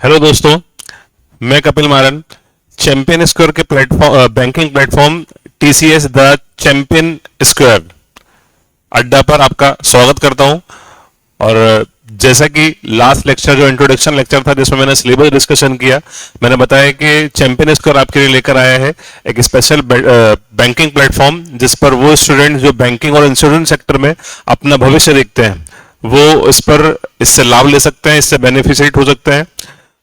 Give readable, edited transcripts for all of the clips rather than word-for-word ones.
Hello दोस्तों, मैं कपिल मारन champion square के platform banking platform TCS the champion square अड्डा पर आपका स्वागत करता हूं। और जैसा कि लास्ट लेक्चर जो इंट्रोडक्शन लेक्चर था जिसमें मैंने सिलेबस डिस्कशन किया, मैंने बताया कि चैंपियन स्क्वायर आपके लिए लेकर आया है एक स्पेशल बैंकिंग प्लेटफॉर्म जिस पर वो स्टूडेंट जो बैंकिंग और इंश्योरेंस सेक्टर में अपना भविष्य देखते हैं वो इस पर इससे लाभ ले सकते हैं, इससे बेनिफिशिएट हो सकते हैं।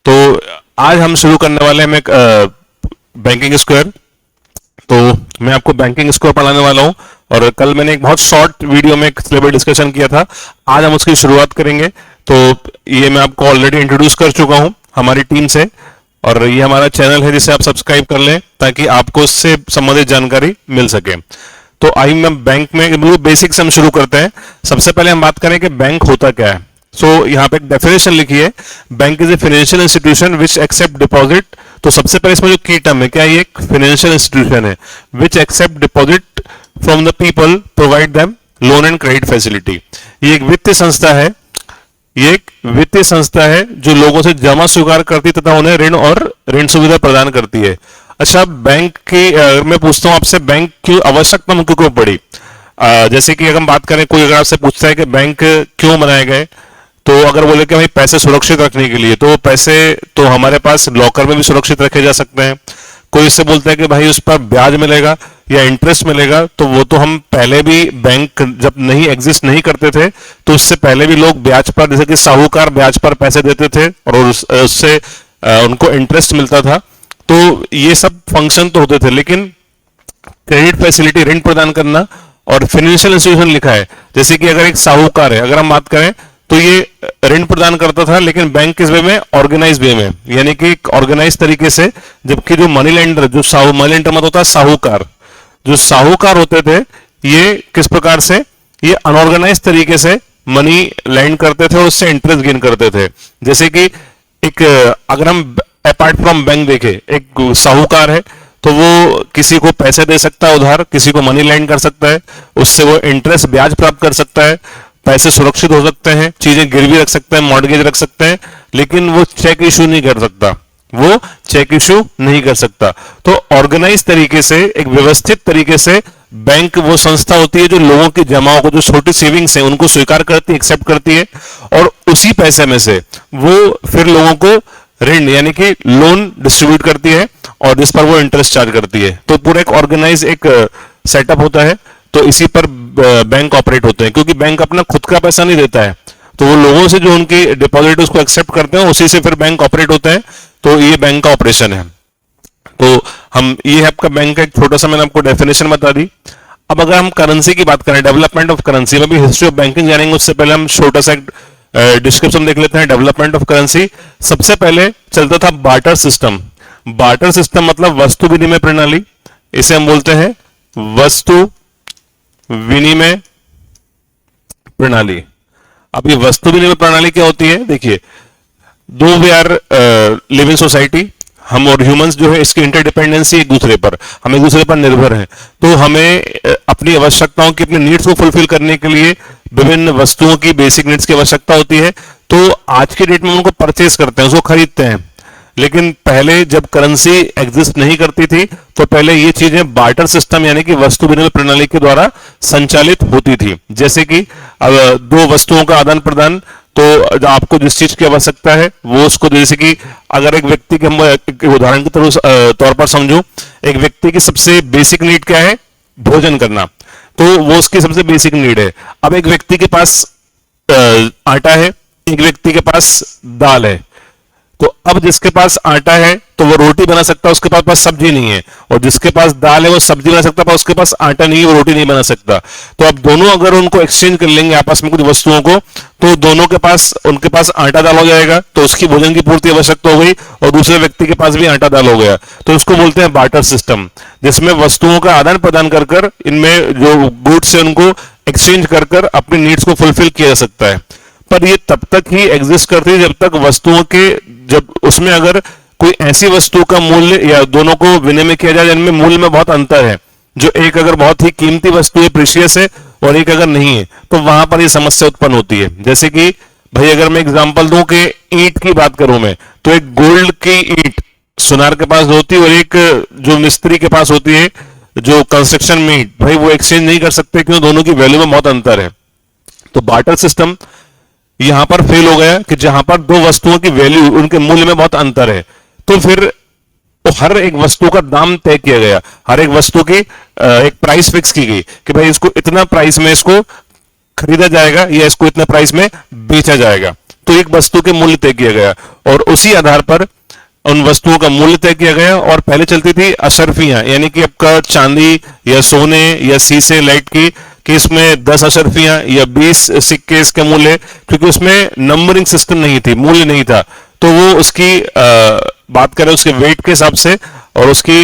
तो आज हम शुरू करने वाले हैं बैंकिंग स्क्वायर। तो मैं आपको बैंकिंग स्क्वायर पढ़ाने वाला हूं और कल मैंने एक बहुत शॉर्ट वीडियो में एक सिलेबस डिस्कशन किया था, आज हम उसकी शुरुआत करेंगे। तो ये मैं आपको ऑलरेडी इंट्रोड्यूस कर चुका हूं हमारी टीम से, और ये हमारा चैनल है जिसे आप सब्सक्राइब कर लें ताकि आपको इससे संबंधित जानकारी मिल सके। तो आई मैं बैंक में बेसिक से हम शुरू करते हैं। सबसे पहले हम बात करें कि बैंक होता क्या है। यहाँ पे एक डेफिनेशन लिखी है, bank is a financial institution which accept deposit. तो सबसे पहले इसमें जो की टर्म है क्या, ये एक फाइनेंशियल इंस्टीट्यूशन है which accept deposit from the people, provide them loan and credit facility. ये एक वित्तीय संस्था है, ये एक वित्तीय संस्था है जो लोगों से जमा स्वीकार करती है तथा उन्हें ऋण और ऋण सुविधा प्रदान करती है। अच्छा, बैंक की मैं पूछता हूं आपसे, बैंक की आवश्यकता हमको क्यों पड़ी? जैसे कि अगर हम बात करें, कोई अगर आपसे पूछता है कि बैंक क्यों बनाए गए, तो अगर बोले कि भाई पैसे सुरक्षित रखने के लिए, तो पैसे तो हमारे पास लॉकर में भी सुरक्षित रखे जा सकते हैं। कोई इससे बोलता है कि भाई उस पर ब्याज मिलेगा या इंटरेस्ट मिलेगा, तो वो तो हम पहले भी बैंक जब नहीं एग्जिस्ट नहीं करते थे तो उससे पहले भी लोग ब्याज पर, जैसे कि साहूकार ब्याज पर पैसे देते थे और उससे उनको इंटरेस्ट मिलता था। तो ये सब फंक्शन तो होते थे, लेकिन क्रेडिट फैसिलिटी, ऋण प्रदान करना, और फाइनेंशियल इंस्टीट्यूशन लिखा है। जैसे कि अगर एक साहूकार है, अगर हम बात करें तो ये ऋण प्रदान करता था, लेकिन बैंक किस वे में, ऑर्गेनाइज वे में, यानी कि ऑर्गेनाइज तरीके से। जबकि जो मनी लेंडर, जो मनी लेंडर मतलब होता है साहूकार, जो साहूकार होते थे ये किस प्रकार से, ये अनऑर्गेनाइज तरीके से मनी लैंड करते थे और उससे इंटरेस्ट गेन करते थे। जैसे कि एक अगर हम अपार्ट फ्रॉम बैंक देखें, एक साहूकार है तो वो किसी को पैसे दे सकता है उधार, किसी को मनी लैंड कर सकता है, उससे वो इंटरेस्ट ब्याज प्राप्त कर सकता है, पैसे सुरक्षित हो सकते हैं, चीजें गिरवी रख सकते हैं, मॉर्गेज रख सकते हैं, लेकिन वो चेक इशू नहीं कर सकता, वो चेक इशू नहीं कर सकता। तो ऑर्गेनाइज तरीके से, एक व्यवस्थित तरीके से बैंक वो संस्था होती है जो लोगों की जमाओं को, जो छोटी सेविंग्स है उनको स्वीकार करती है, एक्सेप्ट करती है, और उसी पैसे में से वो फिर लोगों को ऋण यानी कि लोन डिस्ट्रीब्यूट करती है और जिस पर वो इंटरेस्ट चार्ज करती है। तो पूरा एक ऑर्गेनाइज एक सेटअप होता है। तो इसी पर बैंक ऑपरेट होते हैं, क्योंकि बैंक अपना खुद का पैसा नहीं देता है, तो वो लोगों से जो उनकी डिपॉजिट उसको एक्सेप्ट करते हैं उसी से फिर बैंक ऑपरेट होता है। तो ये बैंक का ऑपरेशन है। तो ये है आपका बैंक का एक छोटा सा, मैंने आपको डेफिनेशन बता दी। अब अगर हम करेंसी की बात करें, डेवलपमेंट ऑफ करेंसी में भी हिस्ट्री ऑफ बैंकिंग जानेंगे, उससे पहले हम छोटा सा डिस्क्रिप्शन देख लेते हैं। डेवलपमेंट ऑफ करेंसी, सबसे पहले चलता था बार्टर सिस्टम। बार्टर सिस्टम मतलब वस्तु विनिमय प्रणाली, इसे हम बोलते हैं वस्तु विनिमय प्रणाली। अब ये वस्तु विनिमय प्रणाली क्या होती है? देखिए, दो वी आर लिविंग सोसाइटी, हम और ह्यूमंस जो है इसकी इंटरडिपेंडेंसी एक दूसरे पर, हम एक दूसरे पर निर्भर हैं। तो हमें अपनी आवश्यकताओं की, अपने नीड्स को फुलफिल करने के लिए विभिन्न वस्तुओं की, बेसिक नीड्स की आवश्यकता होती है। तो आज के डेट में उनको परचेज करते हैं, उसको खरीदते हैं। लेकिन पहले जब करेंसी एग्जिस्ट नहीं करती थी तो पहले ये चीजें बार्टर सिस्टम यानी कि वस्तु विनिमय प्रणाली के द्वारा संचालित होती थी। जैसे कि दो वस्तुओं का आदान प्रदान, तो आपको जिस चीज की आवश्यकता है वो उसको, जैसे कि अगर एक व्यक्ति के, हम उदाहरण के तौर पर समझो, एक व्यक्ति की सबसे बेसिक नीड क्या है? भोजन करना, तो वो उसकी सबसे बेसिक नीड है। अब एक व्यक्ति के पास आटा है, एक व्यक्ति के पास दाल है, तो अब जिसके पास आटा है तो वो रोटी बना सकता है, उसके पास सब्जी नहीं है, और जिसके पास दाल है वो सब्जी बना सकता है, पर उसके पास आटा नहीं है, वो रोटी नहीं बना सकता। तो अब दोनों अगर उनको एक्सचेंज कर लेंगे आपस में कुछ वस्तुओं को, तो दोनों के पास, उनके पास आटा दाल हो जाएगा, तो उसकी भोजन की पूर्ति आवश्यकता हो गई, और दूसरे व्यक्ति के पास भी आटा दाल हो गया। तो उसको बोलते हैं बार्टर सिस्टम, जिसमें वस्तुओं का आदान प्रदान कर इनमें जो गुड्स है उनको एक्सचेंज कर अपनी नीड्स को फुलफिल किया जा सकता है। पर ये तब तक ही एग्जिस्ट करती है जब तक वस्तुओं के, जब उसमें अगर कोई ऐसी वस्तु का मूल्य या दोनों को विनिमय किया जाए जिनमें मूल्य में बहुत अंतर है, जो एक अगर बहुत ही कीमती वस्तु है, प्रीशियस है, और एक अगर नहीं है, तो वहां पर यह समस्या उत्पन्न होती है। जैसे कि भाई अगर मैं एग्जांपल दूं कि ईंट की बात करूं मैं, तो एक गोल्ड की ईंट सुनार के पास होती है और एक जो मिस्त्री के पास होती है जो कंस्ट्रक्शन में ईंट, भाई वो एक्सचेंज नहीं कर सकते क्यों, दोनों की वैल्यू में बहुत अंतर है। तो बार्टर सिस्टम यहां पर फेल हो गया कि जहां पर दो वस्तुओं की वैल्यू उनके मूल्य में बहुत अंतर है, तो फिर तो हर एक वस्तु का दाम तय किया गया, हर एक वस्तु की एक प्राइस फिक्स की गई कि भाई इसको इतना प्राइस में इसको खरीदा जाएगा या इसको इतने प्राइस में बेचा जाएगा। तो एक वस्तु के मूल्य तय किया गया और उसी आधार पर उन वस्तुओं का मूल्य तय किया गया। और पहले चलती थी अशर्फियां, यानी कि आपका चांदी या सोने या शीशे लाइट की कि इसमें 10 अशर्फियां या 20 सिक्के इसके मूल्य, क्योंकि उसमें नंबरिंग सिस्टम नहीं थी, मूल्य नहीं था, तो वो उसकी बात करें उसके वेट के हिसाब से और उसकी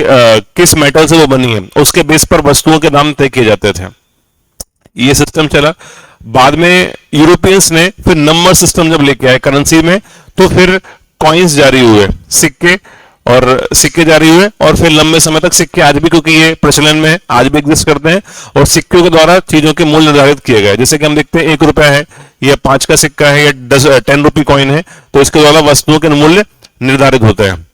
किस मेटल से वो बनी है उसके बेस पर वस्तुओं के दाम तय किए जाते थे। ये सिस्टम चला। बाद में यूरोपियंस ने फिर नंबर सिस्टम जब लेके आए करेंसी में, तो फिर कॉइन्स जारी हुए, सिक्के और सिक्के जारी हुए, और फिर लंबे समय तक सिक्के आज भी, क्योंकि ये प्रचलन में है, आज भी एग्जिस्ट करते हैं और सिक्कों के द्वारा चीजों के मूल्य निर्धारित किए गए। जैसे कि हम देखते हैं 1 रुपया है या 5 का सिक्का है या 10 रुपये कॉइन है, तो इसके द्वारा वस्तुओं के मूल्य निर्धारित होते हैं।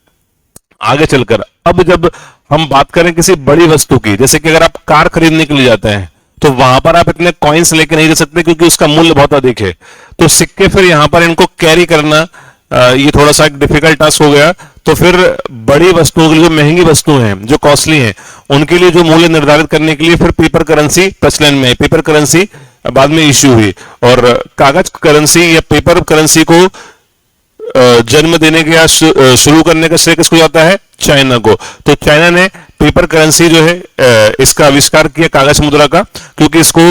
आगे चलकर अब जब हम बात करें किसी बड़ी वस्तु की, जैसे कि अगर आप कार खरीदने के लिए जाते हैं तो वहां पर आप इतने कॉइन्स लेके नहीं जा सकते क्योंकि उसका मूल्य बहुत अधिक है। तो सिक्के फिर यहां पर इनको कैरी करना ये थोड़ा सा डिफिकल्ट टास्क हो गया। तो फिर बड़ी वस्तुओं के लिए, जो महंगी वस्तुएं हैं, जो कॉस्टली हैं, उनके लिए जो मूल्य निर्धारित करने के लिए फिर पेपर करेंसी प्रचलन में है। पेपर करेंसी बाद में इश्यू हुई और कागज करेंसी या पेपर करेंसी को जन्म देने के या शुरू करने का श्रेय किसको जाता है? चाइना को। तो चाइना ने पेपर करेंसी जो है इसका आविष्कार किया, कागज मुद्रा का, क्योंकि इसको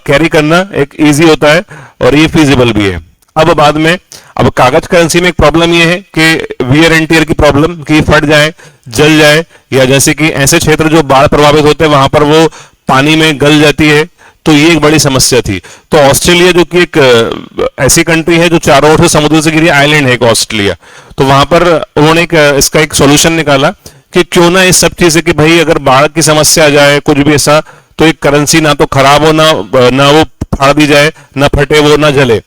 कैरी करना एक इजी होता है और ये फिजिबल भी है। अब बाद में अब कागज करेंसी में एक प्रॉब्लम ये है कि वियर एंड टियर की प्रॉब्लम, कि फट जाए, जल जाए, या जैसे कि ऐसे क्षेत्र जो बाढ़ प्रभावित होते हैं वहां पर वो पानी में गल जाती है, तो ये एक बड़ी समस्या थी। तो ऑस्ट्रेलिया जो कि एक ऐसी कंट्री है जो चारों ओर से समुद्र से घिरी आइलैंड है एक ऑस्ट्रेलिया, तो वहां पर उन्होंने इसका एक सॉल्यूशन निकाला कि क्यों ना इस सब चीजें कि भाई अगर बाढ़ की समस्या आ जाए, कुछ भी ऐसा, तो एक करेंसी ना तो खराब हो, ना वो फाड़ दी जाए, ना फटे वो, ना जले।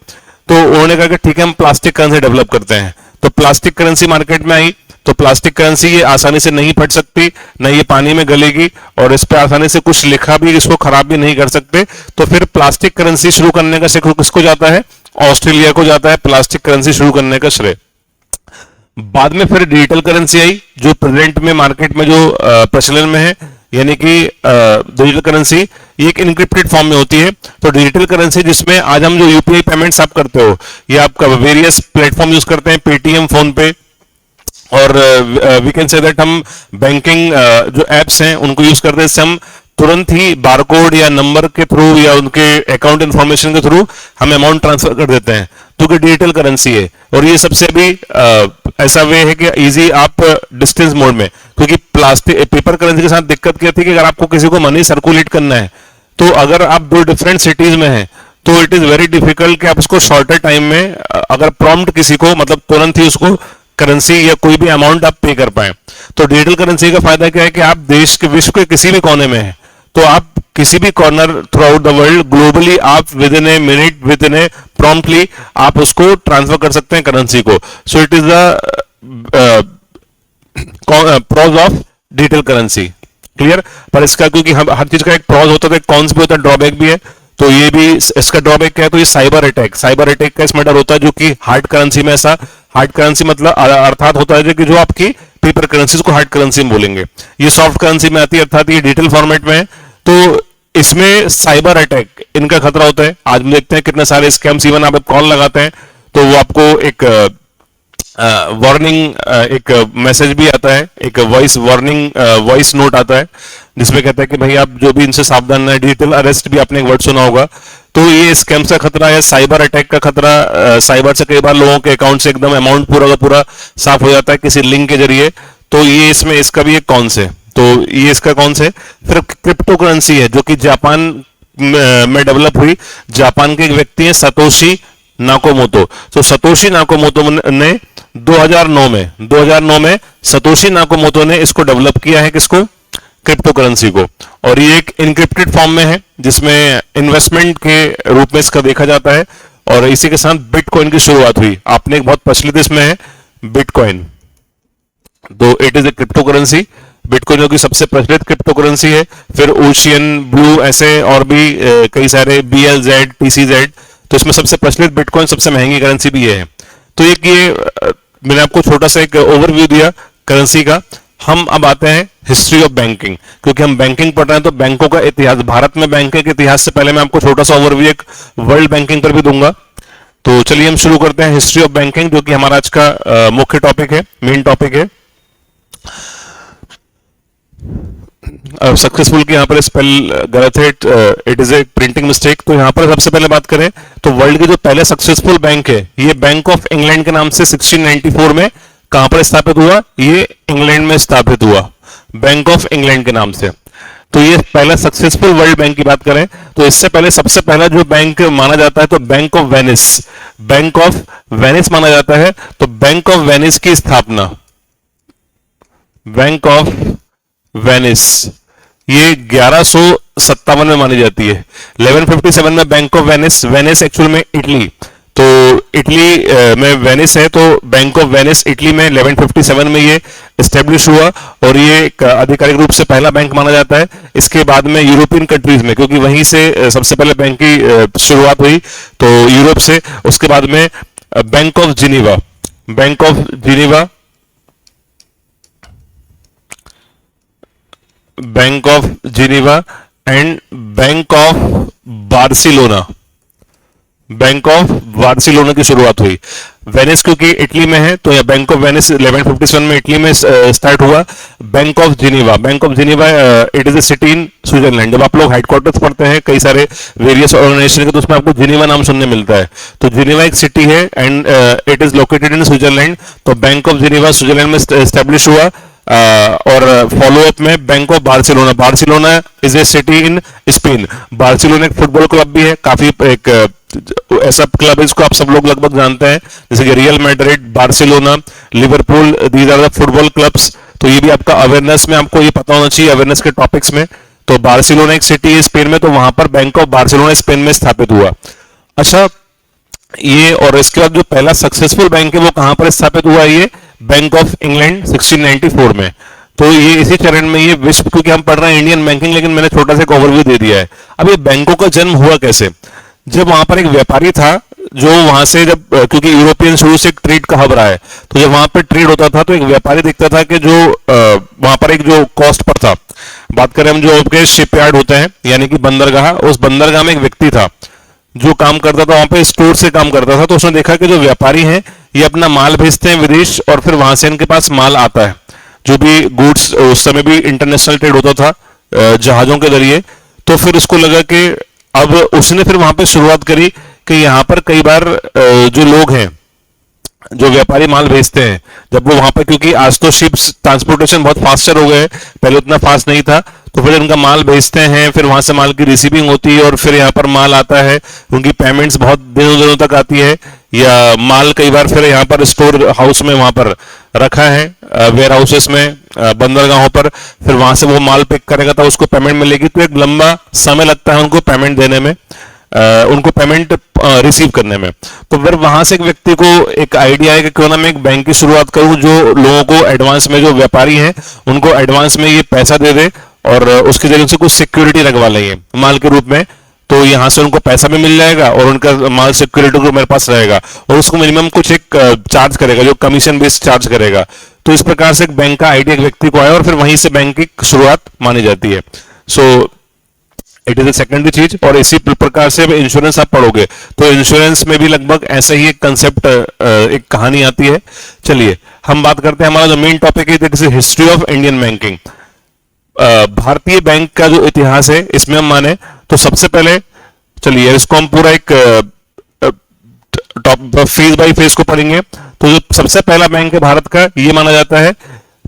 तो उन्होंने कहा कि ठीक है हम प्लास्टिक करेंसी डेवलप करते हैं। तो प्लास्टिक करेंसी मार्केट में आई। तो प्लास्टिक करेंसी ये आसानी से नहीं फट सकती, ना ये पानी में गलेगी, और इस पर आसानी से कुछ लिखा भी इसको खराब भी नहीं कर सकते। तो फिर प्लास्टिक करेंसी शुरू करने का श्रेय किसको जाता है? ऑस्ट्रेलिया को जाता है प्लास्टिक करेंसी शुरू करने का श्रेय। बाद में फिर डिजिटल करेंसी आई जो प्रेजेंट में मार्केट में जो प्रचलन में है, यानी कि डिजिटल करेंसी ये एक इनक्रिप्टेड फॉर्म में होती है। तो डिजिटल करेंसी जिसमें आज हम जो यूपीआई पेमेंट्स आप करते हो या आपका वेरियस प्लेटफॉर्म यूज करते हैं, पेटीएम, फोन पे, और वी कैन से दैट हम बैंकिंग जो एप्स हैं उनको यूज करते हैं, इससे हम तुरंत ही बारकोड या नंबर के थ्रू या उनके अकाउंट इंफॉर्मेशन के थ्रू हम अमाउंट ट्रांसफर कर देते हैं, तो कि डिजिटल करेंसी है। और ये सबसे अभी ऐसा वे है कि इजी आप डिस्टेंस मोड में, क्योंकि प्लास्टिक पेपर करेंसी के साथ दिक्कत क्या थी कि अगर आपको किसी को मनी सर्कुलेट करना है, तो अगर आप 2 डिफरेंट सिटीज में हैं तो इट इज वेरी डिफिकल्ट कि आप उसको शॉर्टर टाइम में अगर प्रॉम्प्ट किसी को, मतलब तुरंत ही उसको करेंसी या कोई भी अमाउंट आप पे कर पाए। तो डिजिटल करेंसी का फायदा क्या है कि आप देश के, विश्व के किसी भी कोने में हैं, तो आप किसी भी कॉर्नर थ्रू आउट द वर्ल्ड ग्लोबली आप within a minute, within a promptly आप उसको ट्रांसफर कर सकते हैं करेंसी को। So it is the pros of digital currency. Clear? पर इसका क्योंकि हम हर चीज का एक प्रॉज होता है, कॉन्स भी होता है, ड्रॉबैक भी है, तो ये भी इसका ड्रॉबैक क्या है? तो ये साइबर अटैक का इसमें डर होता है, जो कि हार्ड करेंसी में ऐसा, हार्ड करेंसी मतलब अर्थात होता है कि जो आपकी पेपर करेंसी को हार्ड करेंसी में बोलेंगे, ये सॉफ्ट करेंसी में आती है, अर्थात ये डिजिटल फॉर्मेट में है, तो इसमें साइबर अटैक इनका खतरा होता है। आज हम देखते हैं कितने सारे स्कैम्स, इवन आप कॉल लगाते हैं तो वो आपको एक वार्निंग, एक मैसेज भी आता है, एक वॉइस वार्निंग वॉइस नोट आता है जिसमें कहता है कि भाई आप जो भी इनसे सावधान है, डिजिटल अरेस्ट भी आपने एक वर्ड सुना होगा। तो ये स्कैम का खतरा है, साइबर अटैक का खतरा। साइबर से कई बार लोगों के अकाउंट से एकदम अमाउंट पूरा का पूरा साफ हो जाता है किसी लिंक के जरिए, तो ये इसमें इसका भी एक कौन से, तो ये इसका कौन से। फिर क्रिप्टो करेंसी है जो कि जापान में डेवलप हुई। जापान के एक व्यक्ति हैं सतोशी नाकोमोतो। तो सतोशी नाकोमोतो ने 2009 में सतोशी नाकोमोतो ने इसको डेवलप किया है, किसको? क्रिप्टो करेंसी को। और ये एक इनक्रिप्टेड फॉर्म में है जिसमें इन्वेस्टमेंट के रूप में इसका देखा जाता है। और इसी के साथ बिटकॉइन की शुरुआत हुई। आपने एक बहुत प्रचलित इसमें है बिटकॉइन। तो it is a crypto currency. Bitcoin जो कि सबसे प्रचलित क्रिप्टो करेंसी है। फिर ओशियन ब्लू, ऐसे और भी कई सारे BLZ, TCZ। तो इसमें सबसे प्रचलित बिटकॉइन, सबसे महंगी करेंसी भी ये है। तो एक ये मैंने आपको छोटा सा एक ओवरव्यू दिया करेंसी का। हम अब आते हैं हिस्ट्री ऑफ बैंकिंग, क्योंकि हम बैंकिंग पढ़ रहे हैं तो बैंकों का इतिहास, भारत में बैंकिंग के इतिहास से पहले मैं आपको छोटा सा ओवरव्यू एक वर्ल्ड बैंकिंग पर भी दूंगा। तो चलिए हम शुरू करते हैं हिस्ट्री ऑफ बैंकिंग, जो कि हमारा आज का मुख्य टॉपिक है, मेन टॉपिक है। सक्सेसफुल की यहाँ पर स्पेल गलत है, it is a printing mistake. तो यहाँ पर सबसे पहले बात करें तो वर्ल्ड के जो पहले सक्सेसफुल बैंक है, ये बैंक ऑफ इंग्लैंड के नाम से 1694 में कहां पर स्थापित हुआ? ये इंग्लैंड में स्थापित हुआ, बैंक ऑफ इंग्लैंड के नाम से। तो ये पहला सक्सेसफुल वर्ल्ड बैंक की बात करें तो इससे पहले सबसे पहला जो बैंक माना जाता है तो bank of Venice, bank of Venice माना जाता है। तो बैंक ऑफ वेनिस की स्थापना, बैंक ऑफ वेनिस, ये 1157 में मानी जाती है। 1157 में bank of Venice, Venice actual में इटली, तो इटली में वेनिस है, तो बैंक ऑफ वेनिस इटली में 1157 में ये एस्टेब्लिश हुआ और ये एक आधिकारिक रूप से पहला बैंक माना जाता है। इसके बाद में यूरोपियन कंट्रीज में, क्योंकि वहीं से सबसे पहले बैंक की शुरुआत हुई, तो यूरोप से, उसके बाद में bank of Geneva, bank of Geneva, bank of Geneva and bank of Barcelona, bank of Barcelona की शुरुआत हुई। वेनिस क्योंकि इटली में है तो यह बैंक ऑफ वेनिस 1157 में इटली में स्टार्ट हुआ। Bank of Geneva, bank of Geneva it is a city in Switzerland. जब आप लोग हेडक्वार्टर्स पढ़ते हैं कई सारे वेरियस ऑर्गेनाइजेशन के, तो उसमें आपको जिनीवा नाम सुनने मिलता है। तो जिनीवा एक सिटी है and it is located in Switzerland. तो बैंक ऑफ जिनीवा स्विट्जरलैंड में एस्टेब्लिश हुआ। और फॉलो अप में bank of Barcelona, Barcelona is a city in Spain. Barcelona एक फुटबॉल क्लब भी है, काफी एक ऐसा क्लब है जिसको आप सब लोग लगभग जानते हैं, जैसे कि Real Madrid, Barcelona, Liverpool, these are the football clubs. तो ये भी आपका अवेयरनेस में आपको ये पता होना चाहिए, अवेयरनेस के टॉपिक्स में। तो बार्सिलोना एक सिटी है स्पेन में, तो वहां पर बैंक ऑफ बार्सिलोना स्पेन में स्थापित हुआ। अच्छा, ये और इसके बाद जो पहला सक्सेसफुल बैंक है वो कहां पर स्थापित हुआ? ये बैंक ऑफ इंग्लैंड 1694 में। तो ये इसी चरण में ये विश्व, क्योंकि हम पढ़ रहे हैं इंडियन बैंकिंग, लेकिन मैंने छोटा सा एक ओवरव्यू दे दिया है। अब ये बैंकों का जन्म हुआ कैसे? जब वहां पर एक व्यापारी था जो वहां से, जब क्योंकि यूरोपियन शुरू से एक ट्रेड का हब रहा है, तो जब वहां पर ट्रेड होता था तो एक व्यापारी देखता था कि जो वहां पर एक जो कॉस्ट पर था, बात करें हम जो आपके शिपयार्ड होते हैं यानी कि बंदरगाह, उस बंदरगाह में एक व्यक्ति था जो काम करता था, वहां पे स्टोर से काम करता था। तो उसने देखा कि जो व्यापारी हैं ये अपना माल भेजते हैं विदेश और फिर वहां से इनके पास माल आता है, जो भी गुड्स, उस समय भी इंटरनेशनल ट्रेड होता था जहाजों के जरिए। तो फिर उसको लगा कि अब उसने फिर वहां पे शुरुआत करी कि यहाँ पर कई बार जो लोग हैं, जो व्यापारी माल भेजते हैं, जब वो वहां पर, क्योंकि आज तो शिप्स ट्रांसपोर्टेशन बहुत फास्टर हो गए, पहले उतना फास्ट नहीं था, तो फिर उनका माल भेजते हैं, फिर वहां से माल की रिसीविंग होती है और फिर यहाँ पर माल आता है, उनकी पेमेंट्स बहुत दिनों दिनों तक आती है, या माल कई बार फिर यहाँ पर स्टोर हाउस में वहां पर रखा है, वेयर हाउसेस में, बंदरगाहों पर, फिर वहां से वो माल पिक करेगा तो उसको पेमेंट मिलेगी। तो एक लंबा समय लगता है उनको पेमेंट देने में, उनको पेमेंट रिसीव करने में। तो फिर वहां से एक व्यक्ति को एक आइडिया है कि क्यों ना मैं एक बैंक की शुरुआत करूं जो लोगों को एडवांस में, जो व्यापारी हैं उनको एडवांस में ये पैसा दे दे और उसके जरिए से कुछ सिक्योरिटी लगवा लेंगे माल के रूप में। तो यहां से उनको पैसा भी मिल जाएगा और उनका माल सिक्योरिटी को मेरे पास रहेगा और उसको मिनिमम कुछ एक चार्ज करेगा, जो कमीशन बेस्ड चार्ज करेगा। तो इस प्रकार से एक बैंक का आइडिया एक व्यक्ति को आया और फिर वहीं से बैंक की शुरुआत मानी जाती है। सो इट इज ए सेकेंडरी चीज। और इसी प्रकार से इंश्योरेंस आप पढ़ोगे तो इंश्योरेंस में भी लगभग ऐसे ही एक कंसेप्ट, एक कहानी आती है। चलिए हम बात करते हैं, हमारा जो मेन टॉपिक है that is history of Indian banking. भारतीय बैंक का जो इतिहास है इसमें हम माने तो सबसे पहले, चलिए इसको हम पूरा एक टॉप फेज बाय फेज को पढ़ेंगे। तो जो सबसे पहला बैंक है भारत का, ये माना जाता है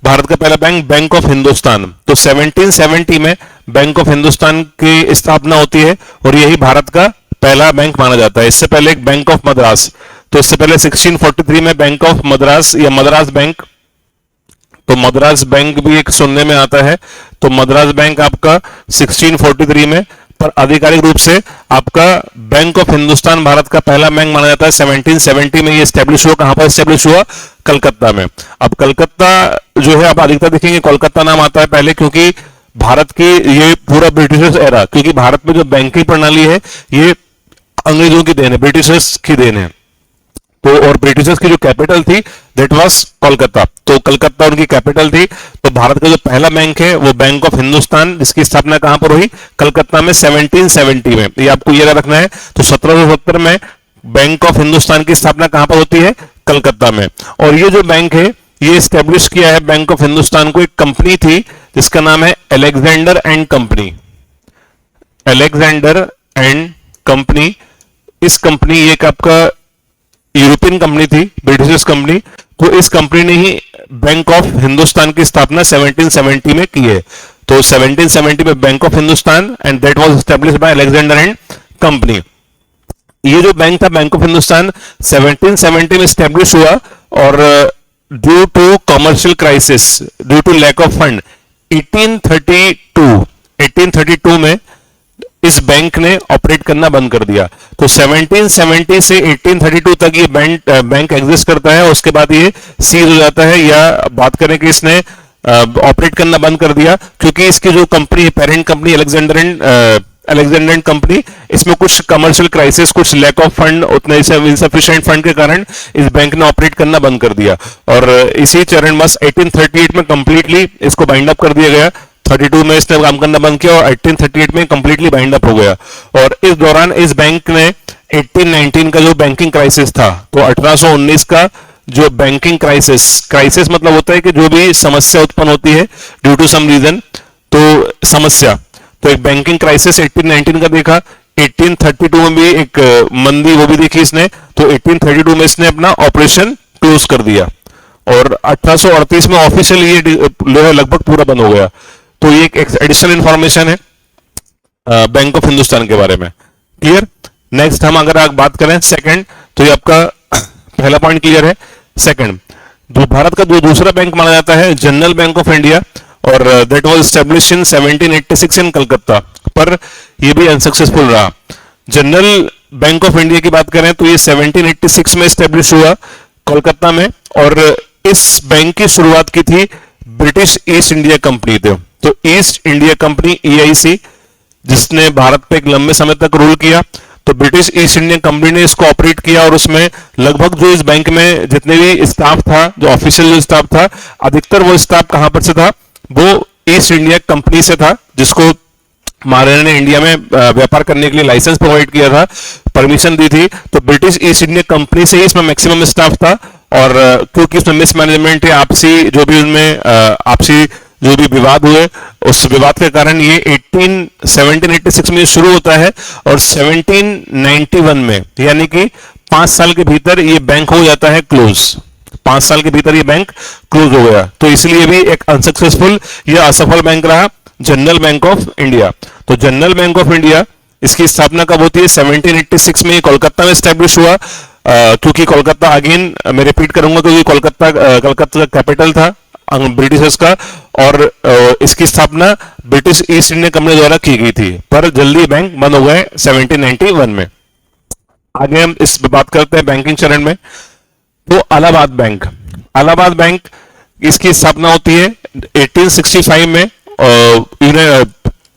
भारत का पहला बैंक, बैंक ऑफ हिंदुस्तान। तो 1770 में बैंक ऑफ हिंदुस्तान की स्थापना होती है और यही भारत का पहला बैंक माना जाता है। इससे पहले एक बैंक ऑफ मद्रास, तो इससे पहले 1643 में बैंक ऑफ मद्रास या मद्रास बैंक, तो मद्रास बैंक भी एक सुनने में आता है। तो मद्रास बैंक आपका 1643 में पर आधिकारिक रूप से आपका बैंक ऑफ हिंदुस्तान भारत का पहला बैंक माना जाता है। 1770 में ये स्टैब्लिश हुआ। कहां पर स्टैब्लिश हुआ? कलकत्ता में। अब कलकत्ता जो है आप अधिकतर देखेंगे कोलकाता नाम आता है पहले, क्योंकि भारत की ये पूरा ब्रिटिशर्स एरा, क्योंकि भारत में जो बैंकिंग प्रणाली है ये अंग्रेजों की देन है, ब्रिटिशर्स की देन है। तो और ब्रिटिशर्स की जो कैपिटल थी दैट वाज कोलकाता, तो कलकत्ता उनकी कैपिटल थी। तो भारत का जो पहला बैंक है वो बैंक ऑफ हिंदुस्तान, जिसकी स्थापना कहां पर हुई? कलकत्ता में 1770 में। ये आपको याद रखना है। तो 1770 में बैंक ऑफ हिंदुस्तान की स्थापना कहां पर होती है? कलकत्ता में। और ये जो बैंक है ये स्टैब्लिश किया है बैंक ऑफ हिंदुस्तान को एक कंपनी थी जिसका नाम है Alexander and company. Alexander and company, इस कंपनी एक आपका यूरोपियन कंपनी थी, ब्रिटिश कंपनी। तो इस कंपनी ने ही बैंक ऑफ हिंदुस्तान की स्थापना 1770 में की है। तो 1770 में bank of Hindustan and that was established by Alexander and company. ये जो बैंक था बैंक ऑफ हिंदुस्तान 1770 में एस्टैब्लिश हुआ और due to commercial crisis, due to lack of fund 1832 में इस बैंक ने ऑपरेट करना बंद कर दिया। तो 1770 से 1832 तक ये बैंक एग्जिस्ट करता है। उसके बाद ये सीज हो जाता है, या बात करें कि इसने ऑपरेट करना बंद कर दिया क्योंकि इसकी जो कंपनी है parent company Alexander and company, इसमें कुछ कमर्शियल क्राइसिस, कुछ लैक ऑफ फंड, उतने इनसफिशिएंट फंड के कारण इस बैंक ने ऑपरेट करना बंद कर दिया। और इसी चरणवश 1838 में कंप्लीटली इसको बाइंड अप कर दिया गया। 32 में इसने काम करना बंद किया और 1838 में कंप्लीटली बाइंड अप हो गया। और इस दौरान इस बैंक ने 1819 का जो बैंकिंग क्राइसिस था, तो 1819 का जो बैंकिंग क्राइसिस मतलब होता है कि जो भी समस्या उत्पन्न होती है ड्यू टू सम रीजन, तो समस्या, तो एक बैंकिंग क्राइसिस 1819 का देखा। 1832 में भी एक मंदी वो भी देखी इसने। तो 1832 में इसने अपना ऑपरेशन क्लोज कर दिया और 1838 में ऑफिशियली ये लगभग पूरा बंद हो गया। तो ये एक एडिशनल इंफॉर्मेशन है बैंक ऑफ हिंदुस्तान के बारे में। क्लियर? नेक्स्ट हम अगर आप बात करें सेकंड, तो ये आपका पहला पॉइंट क्लियर है। सेकंड, जो भारत का जो दूसरा बैंक माना जाता है जनरल बैंक ऑफ इंडिया, और दैट वाज एस्टैब्लिश्ड इन 1786 इन कलकत्ता, पर ये भी अनसक्सेसफुल रहा। जनरल बैंक ऑफ इंडिया की बात करें तो ये 1786 में एस्टैब्लिश हुआ कोलकाता में, और इस बैंक की शुरुआत की थी ब्रिटिश ईस्ट इंडिया कंपनी थे। तो ईस्ट इंडिया कंपनी EIC, जिसने भारत पे एक लंबे समय तक रूल किया, तो ब्रिटिश ईस्ट इंडिया कंपनी ने इसको ऑपरेट किया। और उसमें लगभग जो इस बैंक में जितने भी स्टाफ था, जो ऑफिशियल जो स्टाफ था, अधिकतर वो स्टाफ कहां पर से था? वो ईस्ट इंडिया कंपनी से था, जिसको महाराणा ने इंडिया में व्यापार करने के लिए लाइसेंस प्रोवाइड किया था, परमिशन दी थी। तो ब्रिटिश ईस्ट इंडिया कंपनी से ही इसमें मैक्सिमम स्टाफ था। और क्योंकि इसमें मिसमैनेजमेंट है, आपसी जो भी उनमें आपसी जो भी विवाद हुए, उस विवाद के कारण ये 1786 में शुरू होता है और 1791 में, यानी कि 5 साल के भीतर ये बैंक हो जाता है क्लोज। 5 साल के भीतर ये बैंक क्लोज हो गया। तो इसलिए भी एक अनसक्सेसफुल या असफल बैंक रहा जनरल बैंक ऑफ इंडिया। तो जनरल बैंक ऑफ इंडिया, इसकी स्थापना कब होती है? 1786 में कोलकाता में स्टैब्लिश हुआ। क्योंकि कोलकाता, अगेन मैं रिपीट करूंगा, क्योंकि कोलकाता का कैपिटल था ब्रिटिशर्स का, और इसकी स्थापना ब्रिटिश ईस्ट इंडिया कंपनी द्वारा की गई थी, पर जल्दी बैंक बंद हो गए 1791 में। आगे हम इस बात करते हैं बैंकिंग चरण में। तो इलाहाबाद बैंक, इसकी स्थापना होती है 1865 में।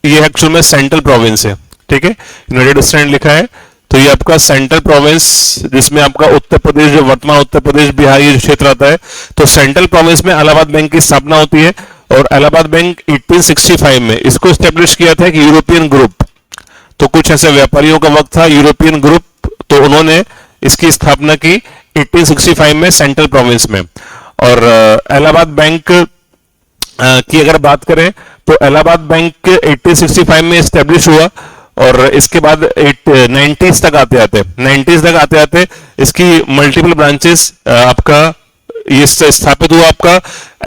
ये एक्चुअल में सेंट्रल प्रोविंस है, ठीक है, यूनाइटेड स्टेट लिखा है। तो ये आपका सेंट्रल प्रोविंस, जिसमें आपका उत्तर प्रदेश, जो वर्तमान उत्तर प्रदेश बिहार ये क्षेत्र आता है, तो सेंट्रल प्रोविंस में इलाहाबाद बैंक की स्थापना होती है। और इलाहाबाद बैंक 1865 में इसको स्टैब्लिश किया था कि यूरोपियन ग्रुप, तो कुछ ऐसे व्यापारियों का वक्त था, यूरोपियन ग्रुप, तो उन्होंने इसकी स्थापना की 1865 में सेंट्रल प्रोविंस में। और इलाहाबाद बैंक की अगर बात करें तो इलाहाबाद बैंक 1865 में स्टैब्लिश हुआ, और इसके बाद 90s तक आते आते इसकी मल्टीपल ब्रांचेस आपका ये स्थापित हुआ आपका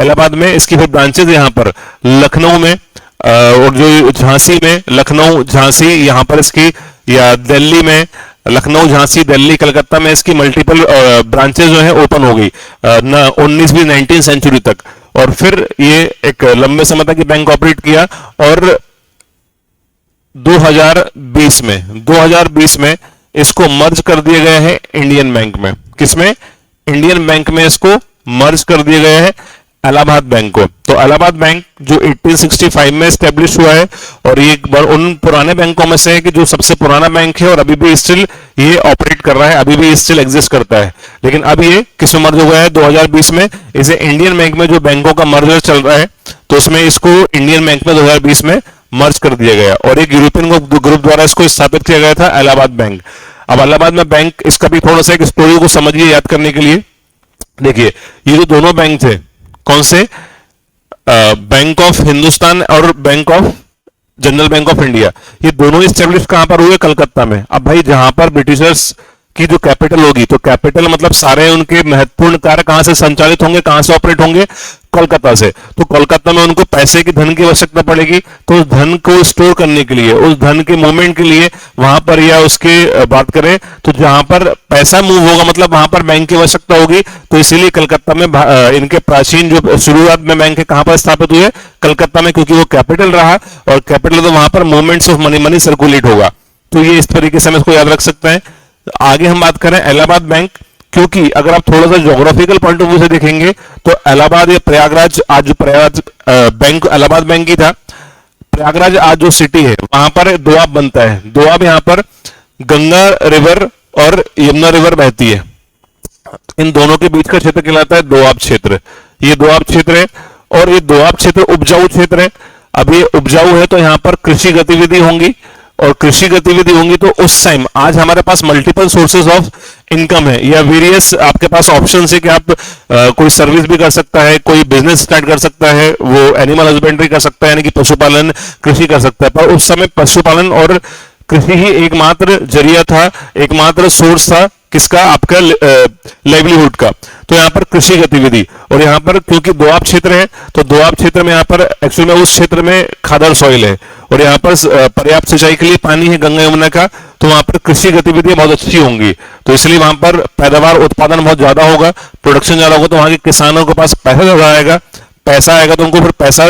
इलाहाबाद में। इसकी फिर ब्रांचेस यहाँ पर लखनऊ में, और जो झांसी में, लखनऊ झांसी यहाँ पर इसकी, या दिल्ली में, लखनऊ झांसी दिल्ली कलकत्ता में इसकी मल्टीपल ब्रांचेस जो है ओपन हो गई 19वीं 19th सेंचुरी तक। और फिर ये एक लंबे समय तक ये बैंक ऑपरेट किया। और 2020 में इसको मर्ज कर दिए गए हैं इंडियन बैंक में। किसमें? इंडियन बैंक में इसको मर्ज कर दिए गए हैं इलाहाबाद बैंक को। तो इलाहाबाद बैंक जो 1865 में स्टैब्लिश हुआ है और ये उन पुराने बैंकों में से है कि जो सबसे पुराना बैंक है और अभी भी स्टिल ये ऑपरेट कर रहा है, अभी भी स्टिल एग्जिस्ट करता है। लेकिन अब ये किसमें मर्ज हो गया है? 2020 में। इसे इंडियन बैंक में जो बैंकों का मर्जर चल रहा है तो उसमें इसको इंडियन बैंक में 2020 में मर्ज कर दिया गया और एक यूरोपियन ग्रुप द्वारा इसको स्थापित किया गया था इलाहाबाद बैंक। अब इलाहाबाद में बैंक, इसका भी थोड़ा सा एक स्टोरी को समझिए याद करने के लिए। देखिए, ये जो दोनों बैंक थे, कौन से? बैंक ऑफ हिंदुस्तान और bank of general bank of India, ये दोनों स्टेब्लिश कहां पर हुए? कलकत्ता में। अब भाई जहां पर ब्रिटिशर्स की जो कैपिटल होगी, तो कैपिटल मतलब सारे उनके महत्वपूर्ण कार्य कहां से संचालित होंगे, कहां से ऑपरेट होंगे? कोलकाता से। तो कोलकाता में उनको पैसे की, धन की आवश्यकता पड़ेगी, तो उस धन को स्टोर करने के लिए, उस धन के मूवमेंट के लिए वहां पर, या उसके बात करें तो जहां पर पैसा मूव होगा मतलब वहां पर बैंक की आवश्यकता होगी। तो इसीलिए कलकत्ता में इनके प्राचीन जो शुरुआत में बैंक है कहां पर स्थापित हुए? कलकत्ता में, क्योंकि वो कैपिटल रहा और कैपिटल तो वहां पर मूवमेंट्स ऑफ मनी सर्कुलेट होगा। तो ये इस तरीके से हम इसको याद रख सकते हैं। आगे हम बात करें इलाहाबाद बैंक, क्योंकि अगर आप थोड़ा सा ज्योग्राफिकल पॉइंट ऑफ व्यू से देखेंगे तो इलाहाबाद या प्रयागराज, आज जो प्रयागराज बैंक इलाहाबाद बैंक ही था, प्रयागराज आज जो सिटी है वहां पर दोआब बनता है। दोआब यहां पर गंगा रिवर और यमुना रिवर बहती है, इन दोनों के बीच का क्षेत्र कहलाता है दोआब क्षेत्र। ये दोआब क्षेत्र है और ये दोआब क्षेत्र उपजाऊ क्षेत्र है। अब ये उपजाऊ है तो यहां पर कृषि गतिविधि होंगी और कृषि गतिविधि होंगी तो उस टाइम, आज हमारे पास मल्टीपल सोर्सेज ऑफ इनकम है या वेरियस आपके पास ऑप्शन है कि आप कोई सर्विस भी कर सकता है, कोई बिजनेस स्टार्ट कर सकता है, वो एनिमल हस्बेंड्री कर सकता है यानी कि पशुपालन, कृषि कर सकता है। पर उस समय पशुपालन और कृषि ही एकमात्र जरिया था, एकमात्र सोर्स था किसका? आपका लाइवलीहुड का। तो यहाँ पर कृषि गतिविधि, और यहाँ पर क्योंकि दोआब क्षेत्र है तो दोआब क्षेत्र में यहाँ पर एक्चुअली में उस क्षेत्र में खादर सॉइल है और यहाँ पर पर्याप्त सिंचाई के लिए पानी है गंगा यमुना का, तो वहां पर कृषि गतिविधियां बहुत अच्छी होंगी। तो इसलिए वहां पर पैदावार, उत्पादन बहुत ज्यादा होगा, प्रोडक्शन ज्यादा होगा, तो वहां के किसानों के पास पैसा ज्यादा आएगा। पैसा आएगा तो उनको फिर पैसा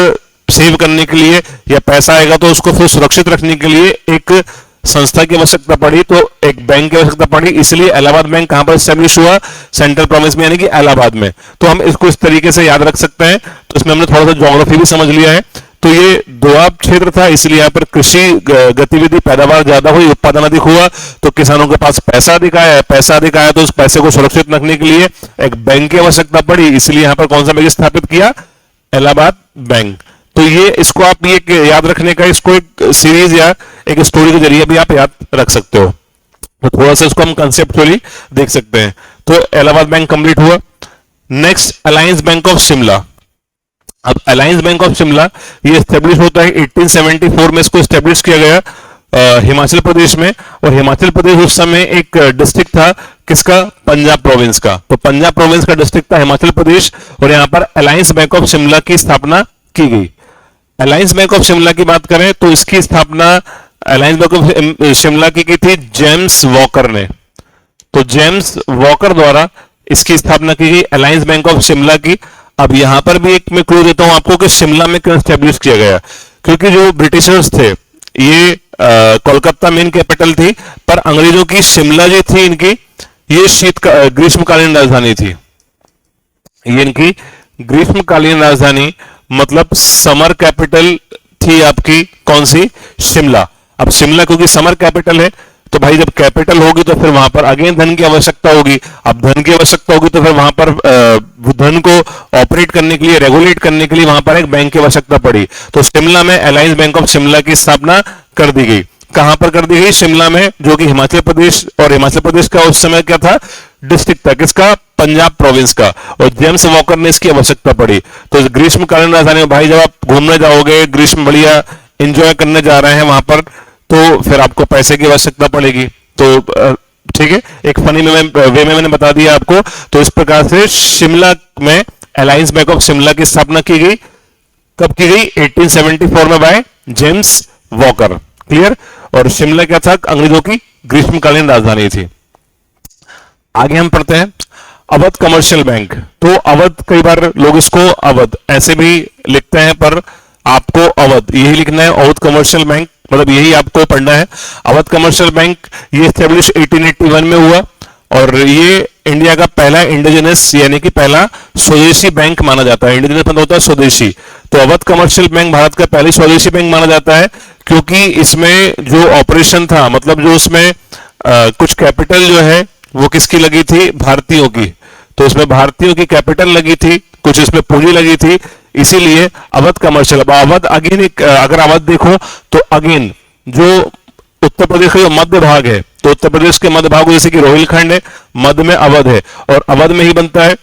सेव करने के लिए या पैसा आएगा तो उसको फिर सुरक्षित रखने के लिए एक संस्था की आवश्यकता पड़ी, तो एक बैंक की आवश्यकता पड़ी। इसलिए इलाहाबाद बैंक कहां पर स्टैब्लिश हुआ? सेंट्रल प्रोविंस में यानी कि इलाहाबाद में। तो हम इसको इस तरीके से याद रख सकते हैं। तो इसमें हमने थोड़ा सा ज्योग्राफी भी समझ लिया है। तो ये दोआब क्षेत्र था, इसलिए यहाँ पर कृषि गतिविधि, पैदावार ज्यादा हुई, उत्पादन अधिक हुआ, तो किसानों के पास पैसा अधिक आया। पैसा अधिक आया तो उस पैसे को सुरक्षित रखने के लिए एक बैंक की आवश्यकता पड़ी, इसलिए यहाँ पर कौन सा बैंक स्थापित किया? इलाहाबाद बैंक। तो ये, इसको आप ये याद रखने का, इसको एक सीरीज या एक स्टोरी के जरिए भी आप याद रख सकते हो। तो थोड़ा सा इसको हम कंसेप्चुअली देख सकते हैं। तो इलाहाबाद बैंक कंप्लीट हुआ। Next, alliance bank of Shimla. अब अलायंस बैंक ऑफ शिमला ये स्टैब्लिश होता है 1874 में, इसको स्टैब्लिश किया गया हिमाचल प्रदेश में, और हिमाचल प्रदेश उस समय एक डिस्ट्रिक्ट था किसका? पंजाब प्रोविंस का। तो पंजाब प्रोविंस का डिस्ट्रिक्ट था हिमाचल प्रदेश और यहां पर अलायंस बैंक ऑफ शिमला की स्थापना की गई। अलायंस बैंक ऑफ शिमला की बात करें तो इसकी स्थापना अलायंस बैंक ऑफ शिमला की थी जेम्स वॉकर ने। तो जेम्स वॉकर द्वारा इसकी स्थापना की गई अलायंस बैंक ऑफ शिमला की। अब यहां पर भी एक मैं क्लू देता हूं आपको कि शिमला में क्यों स्टैब्लिश किया गया, क्योंकि जो ब्रिटिशर्स थे ये कोलकाता मेन कैपिटल थी, पर अंग्रेजों की शिमला जो थी इनकी, ये ग्रीष्मकालीन राजधानी थी। ये इनकी ग्रीष्मकालीन राजधानी मतलब समर कैपिटल थी आपकी, कौन सी? शिमला। अब शिमला क्योंकि समर कैपिटल है तो भाई जब कैपिटल होगी तो फिर वहां पर अगेन धन की आवश्यकता होगी। अब धन की आवश्यकता होगी तो फिर वहां पर धन को ऑपरेट करने के लिए, रेगुलेट करने के लिए वहां पर एक बैंक की आवश्यकता पड़ी। तो शिमला में अलायंस बैंक ऑफ शिमला की स्थापना कर दी गई। कहां पर कर दी गई? शिमला में, जो कि हिमाचल प्रदेश, और हिमाचल प्रदेश का उस समय क्या था? डिस्ट्रिक्ट था किसका? पंजाब प्रोविंस का। और जेम्स वॉकर ने इसकी आवश्यकता पड़ी। तो ग्रीष्मकालीन राजधानी में भाई जब आप घूमने जाओगे, ग्रीष्म बढ़िया एंजॉय करने जा रहे हैं वहां पर, तो फिर आपको पैसे की आवश्यकता पड़ेगी। तो ठीक है, एक फनी वे में मैंने बता दिया आपको। तो इस प्रकार से शिमला में अलायंस बैंक ऑफ शिमला की स्थापना की गई। कब की गई? 1874 में बाय जेम्स वॉकर। क्लियर? और शिमला क्या था? अंग्रेजों की ग्रीष्मकालीन राजधानी थी। आगे हम पढ़ते हैं अवध कमर्शियल बैंक। तो अवध, कई बार लोग इसको अवध ऐसे भी लिखते हैं, पर आपको अवध यही लिखना है, अवध कमर्शियल बैंक। मतलब यही आपको पढ़ना है। अवध कमर्शियल बैंक ये स्टेब्लिश 1881 में हुआ और ये इंडिया का पहला इंडिजिनस यानी कि पहला स्वदेशी बैंक माना जाता है। इंडिजिनस मतलब होता है स्वदेशी, तो अवध कमर्शियल बैंक भारत का पहली स्वदेशी बैंक माना जाता है क्योंकि इसमें जो ऑपरेशन था, मतलब जो उसमें कुछ कैपिटल जो है वो किसकी लगी थी, भारतीयों की, तो इसमें भारतीयों की कैपिटल लगी थी, कुछ इसमें पूंजी लगी थी, इसीलिए अवध कमर्शियल। अब अवध अगेन, अगर अवध देखो तो अगेन जो उत्तर प्रदेश का जो मध्य भाग है, तो उत्तर प्रदेश के मध्य भाग जैसे कि रोहिलखंड है, मध्य में अवध है और अवध में ही बनता है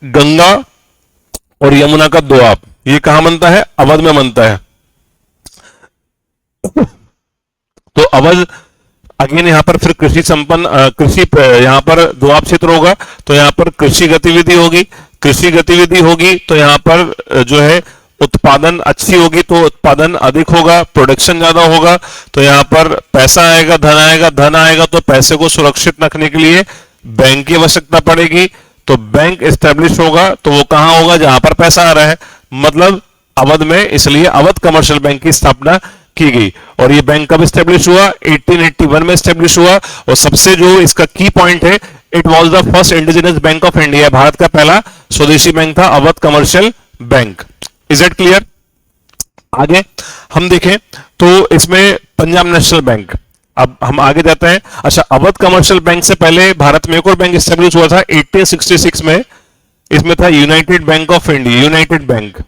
गंगा और यमुना का दोआब। ये कहां बनता है, अवध में बनता है। तो अवध अगेन यहां पर फिर कृषि संपन्न कृषि यहां पर दोआब क्षेत्र होगा, तो यहां पर कृषि गतिविधि होगी, कृषि गतिविधि होगी तो यहां पर जो है उत्पादन अच्छी होगी, तो उत्पादन अधिक होगा, प्रोडक्शन ज्यादा होगा, तो यहां पर पैसा आएगा, धन आएगा, धन आएगा तो पैसे को सुरक्षित रखने के लिए बैंक की आवश्यकता पड़ेगी, तो बैंक एस्टेब्लिश होगा, तो वो कहां होगा, जहां पर पैसा आ रहा है, मतलब अवध में, इसलिए अवध कमर्शियल बैंक की स्थापना की गई। और ये बैंक कब एस्टेब्लिश हुआ, 1881 में एस्टेब्लिश हुआ। और सबसे जो इसका की पॉइंट है, it was the first indigenous bank of India, Bharat का पहला स्वदेशी बैंक था Awadh commercial bank. Is it clear? आगे हम देखें तो इसमें पंजाब नेशनल बैंक, अब हम आगे जाते हैं। अच्छा, अवध कमर्शियल बैंक से पहले भारत में एक और बैंक एस्टेब्लिश हुआ था 1866 में, इसमें था United bank of India, United bank.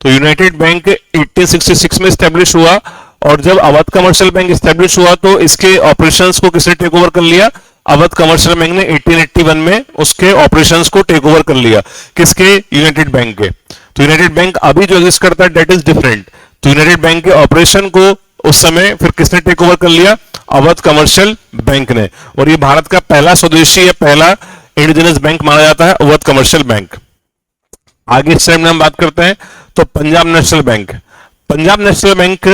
तो यूनाइटेड बैंक 1866 में स्टैब्लिश हुआ और जब अवध कमर्शियल बैंक स्टैब्लिश हुआ तो इसके ऑपरेशंस को किसने टेक ओवर कर लिया, अवध कमर्शियल बैंक ने 1881 में उसके ऑपरेशंस को टेक ओवर कर लिया, किसके, यूनाइटेड बैंक के। तो यूनाइटेड बैंक अभी जो एग्जिस्ट करता है दैट इज डिफरेंट, तो यूनाइटेड बैंक के ऑपरेशन को उस समय फिर किसने टेक ओवर कर लिया, अवध कमर्शियल बैंक ने। और ये भारत का पहला स्वदेशी या पहला इंडिजिनस बैंक माना जाता है अवध कमर्शियल बैंक। आगे इस टाइम में हम बात करते हैं तो Punjab National Bank. Punjab National bank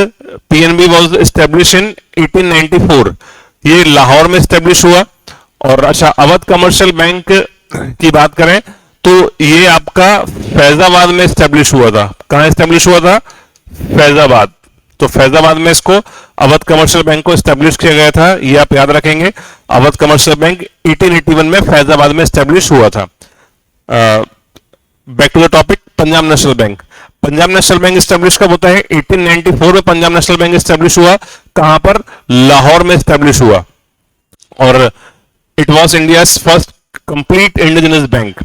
PNB was establish in 1894, ये लाहौर में एस्टेब्लिश हुआ। और अच्छा, अवध कमर्शियल बैंक की बात करें तो ये आपका फैजाबाद में एस्टेब्लिश हुआ था। कहां एस्टेब्लिश हुआ था, फैजाबाद। तो फैजाबाद में इसको अवध कमर्शियल बैंक को एस्टेब्लिश किया गया था, ये आप याद रखेंगे। अवध कमर्शियल बैंक 1881 में फैजाबाद में एस्टेब्लिश हुआ था। Back to the topic, Punjab National Bank. Punjab National Bank establish कब होता है, 1894 में पंजाब नेशनल बैंक एस्टेब्लिश हुआ। कहां पर, लाहौर में एस्टेब्लिश हुआ। और it was India's first complete indigenous bank.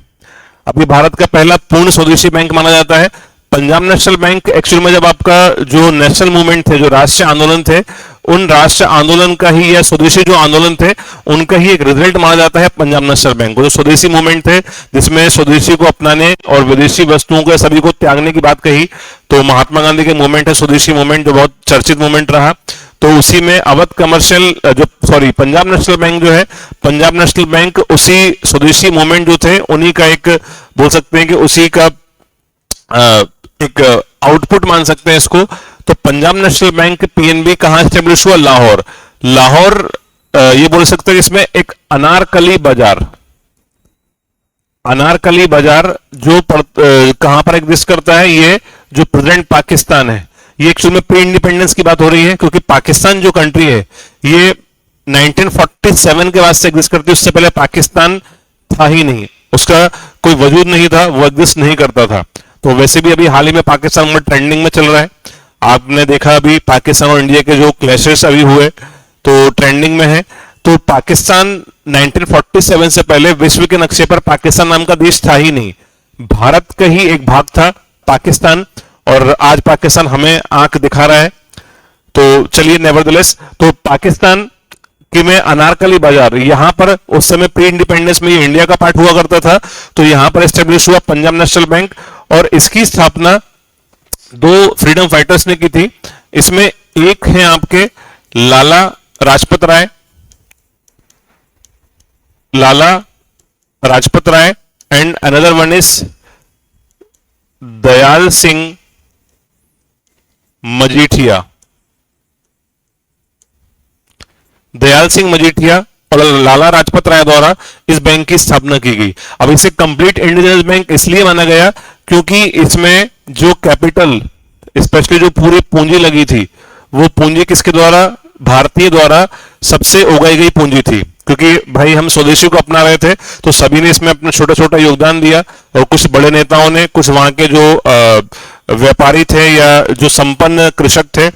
अभी भारत का पहला पूर्ण स्वदेशी बैंक माना जाता है पंजाब नेशनल बैंक। एक्चुअल में जब आपका जो नेशनल मूवमेंट थे, जो राष्ट्रीय आंदोलन थे, उन राष्ट्रीय आंदोलन का ही या स्वदेशी जो आंदोलन थे उनका ही एक रिजल्ट माना जाता है पंजाब नेशनल बैंक को। जो स्वदेशी मूवमेंट थे जिसमें स्वदेशी को अपनाने और विदेशी वस्तुओं को सभी को त्यागने की बात कही, तो महात्मा गांधी के मूवमेंट है स्वदेशी मूवमेंट, जो बहुत चर्चित मूवमेंट रहा। तो उसी में Awadh commercial Punjab National bank जो है, पंजाब नेशनल बैंक उसी स्वदेशी मूवमेंट जो थे उन्हीं का एक, बोल सकते हैं कि उसी का एक आउटपुट मान सकते हैं इसको। तो पंजाब नेशनल बैंक पीएनबी कहां एस्टेब्लिश हुआ, लाहौर। लाहौर ये बोल सकते हैं इसमें एक अनारकली बाजार, अनारकली बाजार जो कहां पर एग्जिस्ट करता है, ये जो प्रेजेंट पाकिस्तान है, ये एक्चुअली में प्री इंडिपेंडेंस की बात हो रही है क्योंकि पाकिस्तान जो कंट्री है ये 1947 के बाद से एग्जिस्ट करती है। उससे पहले पाकिस्तान था ही नहीं, उसका कोई वजूद नहीं था, वो एग्जिस्ट नहीं करता था। तो वैसे भी अभी हाल ही में पाकिस्तान में ट्रेंडिंग में चल रहा है, आपने देखा अभी पाकिस्तान और इंडिया के जो क्लैशेस अभी हुए तो ट्रेंडिंग में है। तो पाकिस्तान 1947 से पहले विश्व के नक्शे पर पाकिस्तान नाम का देश था ही नहीं, भारत का ही एक भाग था पाकिस्तान, और आज पाकिस्तान हमें आंख दिखा रहा है। तो चलिए नेवरदलेस, तो पाकिस्तान कि में अनारकली बाजार, यहां पर उस समय प्री इंडिपेंडेंस में ये इंडिया का पार्ट हुआ करता था, तो यहां पर एस्टेब्लिश हुआ पंजाब नेशनल बैंक। और इसकी स्थापना दो फ्रीडम फाइटर्स ने की थी। इसमें एक है आपके Lala Lajpat Rai, Lala Lajpat Rai, and another one is Dayal Singh Majithia. Dayal Singh Majithia और लाला लाजपत राय द्वारा इस बैंक की स्थापना की गई। अब इसे कंप्लीट इंडिजिनस बैंक इसलिए माना गया क्योंकि इसमें जो कैपिटल, स्पेशली जो पूरी पूंजी लगी थी, वो पूंजी किसके द्वारा, भारतीय द्वारा सबसे उगाई गई पूंजी थी, क्योंकि भाई हम स्वदेशी को अपना रहे थे, तो सभी ने इसमें अपना छोटा छोटा योगदान दिया, और कुछ बड़े नेताओं ने, कुछ वहां के जो व्यापारी थे या जो संपन्न कृषक थे,